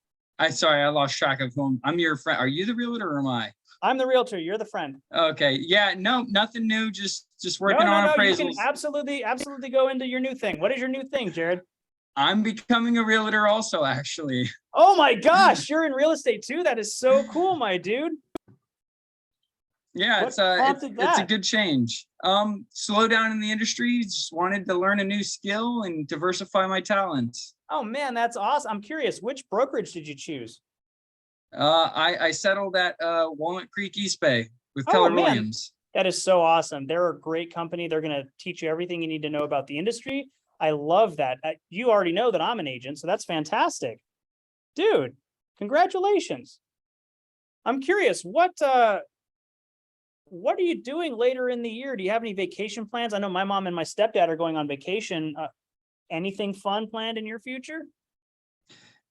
Sorry, I lost track of whom. I'm your friend. Are you the realtor or am I? I'm the realtor. You're the friend. Okay. Yeah, no, nothing new. Just No, working no, on no, you appraisals. can absolutely go into your new thing. What is your new thing, Jared? I'm becoming a realtor also, actually. Oh my gosh, you're in real estate too? That is so cool, my dude. Yeah, What it's prompted it's a that? good change. Slow down in the industry, just wanted to learn a new skill and diversify my talents. Oh man, that's awesome. I'm curious, which brokerage did you choose? I settled at Walnut Creek East Bay with Oh Keller man, Williams. that is so awesome. They're a great company. They're going to teach you everything you need to know about the industry. I love that. You already know that I'm an agent, so that's fantastic. Dude, congratulations. I'm curious, what are you doing later in the year? Do you have any vacation plans? I know my mom and my stepdad are going on vacation. Anything fun planned in your future?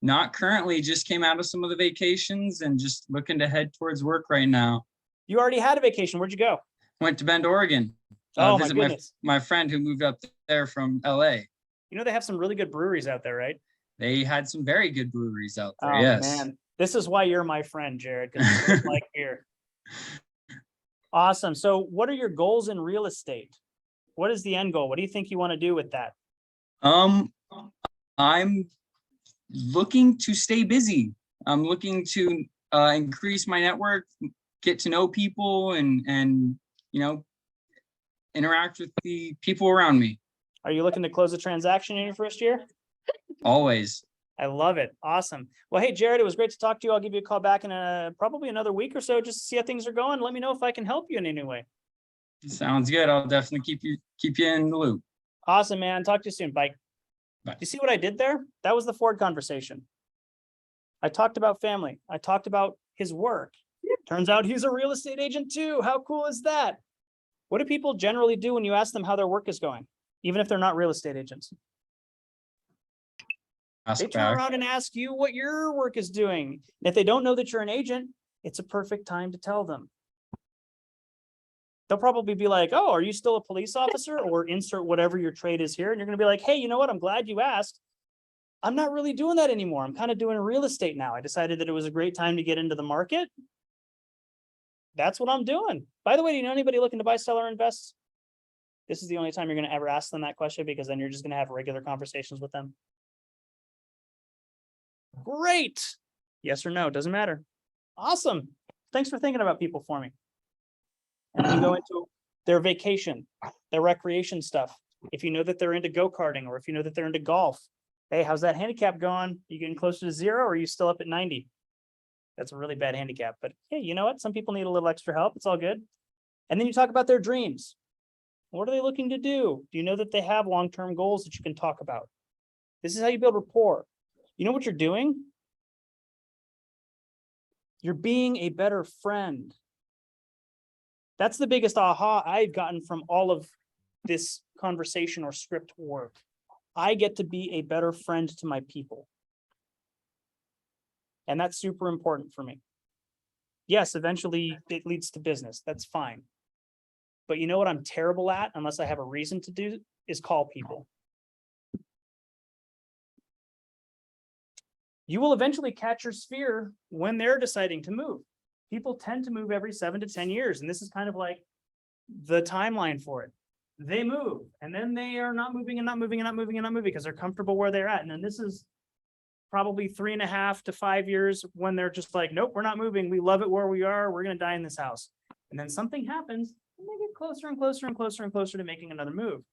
Not currently, just came out of some of the vacations and just looking to head towards work right now. You already had a vacation. Where'd you go? Went to Bend, Oregon. Oh my Visit goodness. my friend who moved up there from LA. You know, they have some really good breweries out there, right? They had some very good breweries out there. Oh Yes. man, this is why you're my friend, Jared, because you both like beer. Awesome. So what are your goals in real estate? What is the end goal? What do you think you want to do with that? I'm looking to stay busy. I'm looking to increase my network, get to know people, and you know, interact with the people around me. Are you looking to close a transaction in your first year? Always. I love it. Awesome. Well, hey, Jared, it was great to talk to you. I'll give you a call back in probably another week or so just to see how things are going. Let me know if I can help you in any way. Sounds good. I'll definitely keep you in the loop. Awesome, man. Talk to you soon. Bye. Bye. Do you see what I did there? That was the Ford conversation. I talked about family. I talked about his work. Turns out he's a real estate agent too. How cool is that? What do people generally do when you ask them how their work is going, even if they're not real estate agents? They turn around and ask you what your work is doing. And if they don't know that you're an agent, it's a perfect time to tell them. They'll probably be like, oh, are you still a police officer, or insert whatever your trade is here? And you're going to be like, hey, you know what? I'm glad you asked. I'm not really doing that anymore. I'm kind of doing real estate now. I decided that it was a great time to get into the market. That's what I'm doing. By the way, do you know anybody looking to buy, sell, or invest? This is the only time you're going to ever ask them that question, because then you're just going to have regular conversations with them. Great. Yes or no, doesn't matter. Awesome. Thanks for thinking about people for me. And then go into their vacation, their recreation stuff. If you know that they're into go-karting, or if you know that they're into golf, hey, how's that handicap going? Are you getting closer to 0, or are you still up at 90? That's a really bad handicap, but hey, you know what? Some people need a little extra help. It's all good. And then you talk about their dreams. What are they looking to do? Do you know that they have long-term goals that you can talk about? This is how you build rapport. You know what you're doing? You're being a better friend. That's the biggest aha I've gotten from all of this conversation or script work. I get to be a better friend to my people. And that's super important for me. Yes, eventually it leads to business. That's fine. But you know what I'm terrible at, unless I have a reason to do, is call people. You will eventually catch your sphere when they're deciding to move. People tend to move every 7 to 10 years. And this is kind of like the timeline for it. They move, and then they are not moving and not moving and not moving and not moving because they're comfortable where they're at. And then this is probably 3.5 to 5 years when they're just like, nope, we're not moving. We love it where we are. We're going to die in this house. And then something happens and they get closer and closer and closer and closer to making another move.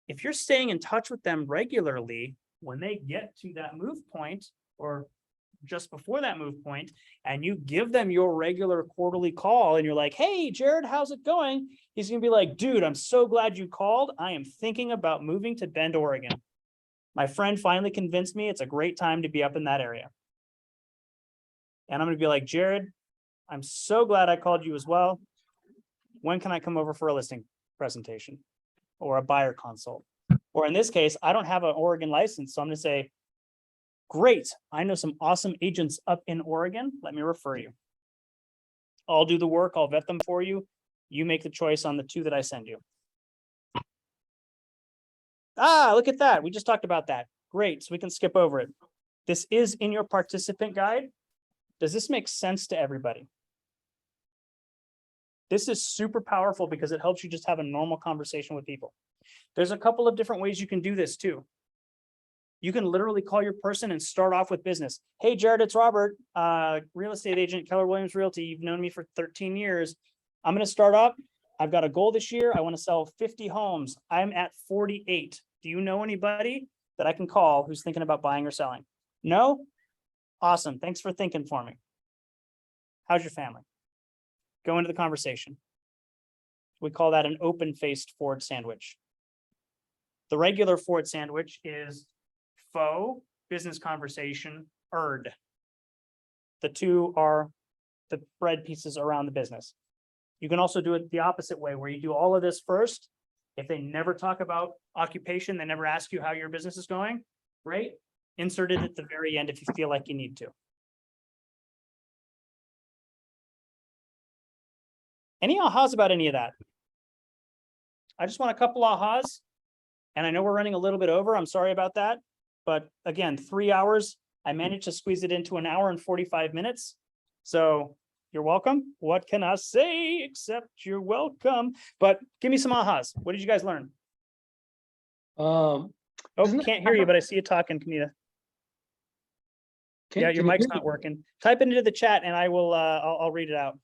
If you're staying in touch with them regularly, when they get to that move point, or just before that move point, and you give them your regular quarterly call and you're like, hey, Jared, how's it going? He's going to be like, dude, I'm so glad you called. I am thinking about moving to Bend, Oregon. My friend finally convinced me it's a great time to be up in that area. And I'm going to be like, Jared, I'm so glad I called you as well. When can I come over for a listing presentation or a buyer consult? Or in this case, I don't have an Oregon license. So I'm going to say, great, I know some awesome agents up in Oregon. Let me refer you. I'll do the work. I'll vet them for you. You make the choice on the 2 that I send you. Ah, look at that. We just talked about that. Great. So we can skip over it. This is in your participant guide. Does this make sense to everybody? This is super powerful because it helps you just have a normal conversation with people. There's a couple of different ways you can do this too. You can literally call your person and start off with business. Hey, Jared, it's Robert, real estate agent, Keller Williams Realty. You've known me for 13 years. I'm going to start up. I've got a goal this year. I want to sell 50 homes. I'm at 48. Do you know anybody that I can call who's thinking about buying or selling? No? Awesome. Thanks for thinking for me. How's your family? Go into the conversation. We call that an open-faced Ford sandwich. The regular Ford sandwich is faux business conversation, ERD. The two are the bread pieces around the business. You can also do it the opposite way, where you do all of this first. If they never talk about occupation, they never ask you how your business is going, great. Insert it at the very end if you feel like you need to. Any ahas about any of that? I just want a couple ahas. And I know we're running a little bit over. I'm sorry about that. But again, 3 hours. I managed to squeeze it into an hour and 45 minutes. So you're welcome. What can I say except you're welcome? But give me some ahas. What did you guys learn? Um, Oh, Isn't it- can't hear you, but I see you talking, Kanita. Yeah, your can you mic's hear me? not working. Type it into the chat and I will, I'll read it out.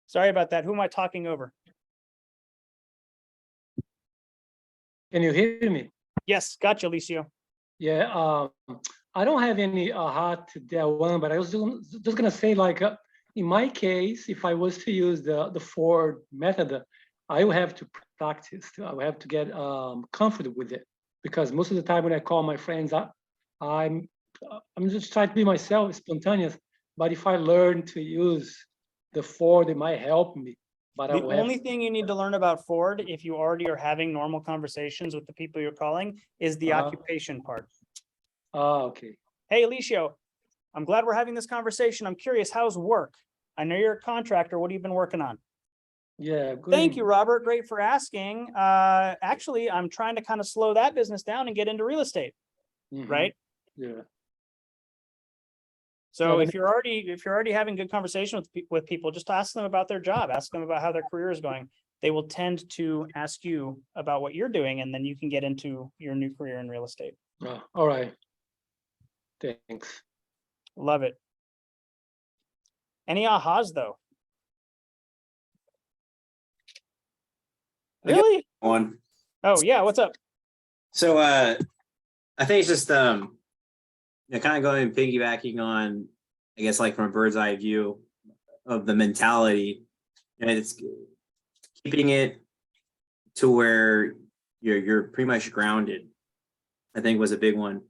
Sorry about that. Who am I talking over? Can you hear me? Yes, gotcha, Alicio. Yeah, I don't have any aha to that one, but I was just gonna say, like, in my case, if I was to use the Ford method, I will have to practice. I will have to get comfortable with it, because most of the time when I call my friends, I'm just trying to be myself, spontaneous. But if I learn to use the Ford, it might help me. But I The will have only thing you need to learn about Ford, if you already are having normal conversations with the people you're calling, is the Uh-huh. occupation part. Okay. Hey, Alicio, I'm glad we're having this conversation. I'm curious, how's work? I know you're a contractor. What have you been working on? Yeah. Good. Thank you, Robert. Great for asking. Actually, I'm trying to kind of slow that business down and get into real estate, Mhm. right? Yeah. So Yeah, if you're already having good conversation with people, just ask them about their job, ask them about how their career is going. They will tend to ask you about what you're doing, and then you can get into your new career in real estate. All right. Thanks. Love it. Any ahas though? I got Really? one. Oh yeah, what's up? So I think it's just kind of going and piggybacking on, I guess, like from a bird's eye view of the mentality, and it's keeping it to where you're pretty much grounded, I think was a big one.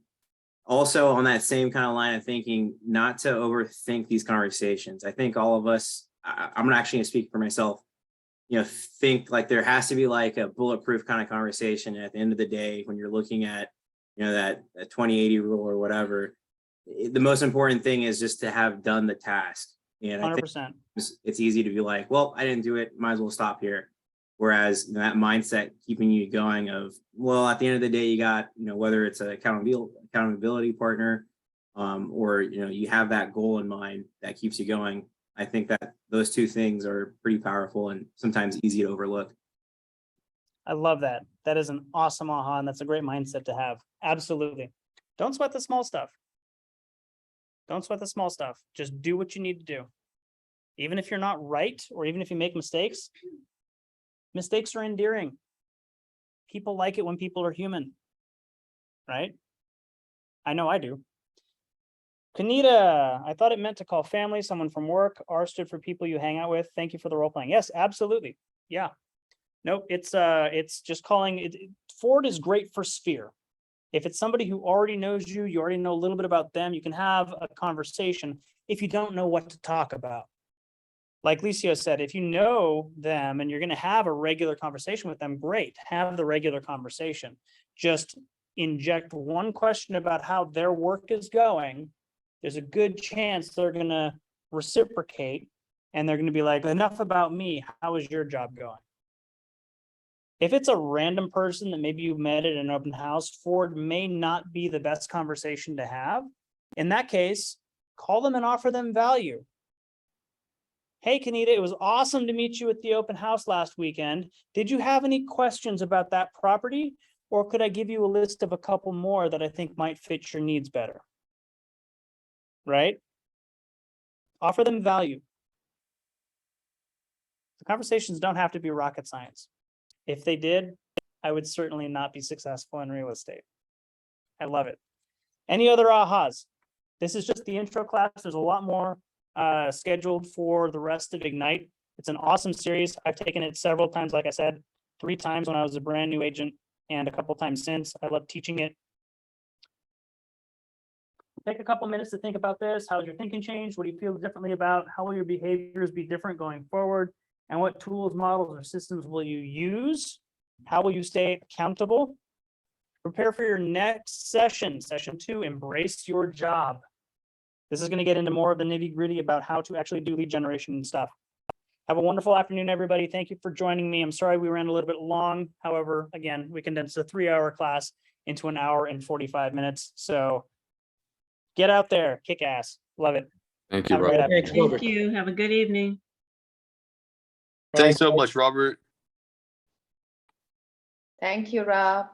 Also on that same kind of line of thinking, not to overthink these conversations. I think all of us, I'm actually gonna speak for myself, think like there has to be like a bulletproof kind of conversation. And at the end of the day, when you're looking at, that 20/80 rule or whatever, the most important thing is just to have done the task. And I think 100%. it's easy to be like, well, I didn't do it, might as well stop here. Whereas that mindset keeping you going of, well, at the end of the day, you got, whether it's an accountability partner, or, you have that goal in mind that keeps you going. I think that those two things are pretty powerful and sometimes easy to overlook. I love that. That is an awesome aha, and that's a great mindset to have. Absolutely. Don't sweat the small stuff. Don't sweat the small stuff. Just do what you need to do. Even if you're not right, or even if you make mistakes, mistakes are endearing. People like it when people are human, right? I know I do. Kanita, I thought it meant to call family, someone from work. R stood for people you hang out with. Thank you for the role playing. Yes, absolutely. Yeah. Nope, it's just calling it. Ford is great for sphere. If it's somebody who already knows you, you already know a little bit about them, you can have a conversation. If you don't know what to talk about, like Licio said, if you know them and you're going to have a regular conversation with them, great, have the regular conversation. Just inject one question about how their work is going. There's a good chance they're going to reciprocate, and they're going to be like, enough about me. How is your job going? If it's a random person that maybe you met at an open house, Ford may not be the best conversation to have. In that case, call them and offer them value. Hey, Kanita, it was awesome to meet you at the open house last weekend. Did you have any questions about that property? Or could I give you a list of a couple more that I think might fit your needs better? Right? Offer them value. The conversations don't have to be rocket science. If they did, I would certainly not be successful in real estate. I love it. Any other ahas? This is just the intro class. There's a lot more scheduled for the rest of Ignite. It's an awesome series. I've taken it several times, like I said, 3 times when I was a brand new agent and a couple times since. I love teaching it. Take a couple minutes to think about this. How's your thinking changed? What do you feel differently about? How will your behaviors be different going forward? And what tools, models, or systems will you use? How will you stay accountable? Prepare for your next session, session 2, embrace your job. This is going to get into more of the nitty-gritty about how to actually do lead generation and stuff. Have a wonderful afternoon, everybody. Thank you for joining me. I'm sorry we ran a little bit long. However, again, we condensed a 3-hour class into an hour and 45 minutes. So get out there, kick ass. Love it. Thank you, Have a great Robert. afternoon. Thanks, Robert. Thank you. Have a good evening. Thanks so much, Robert. Thank you, Rob.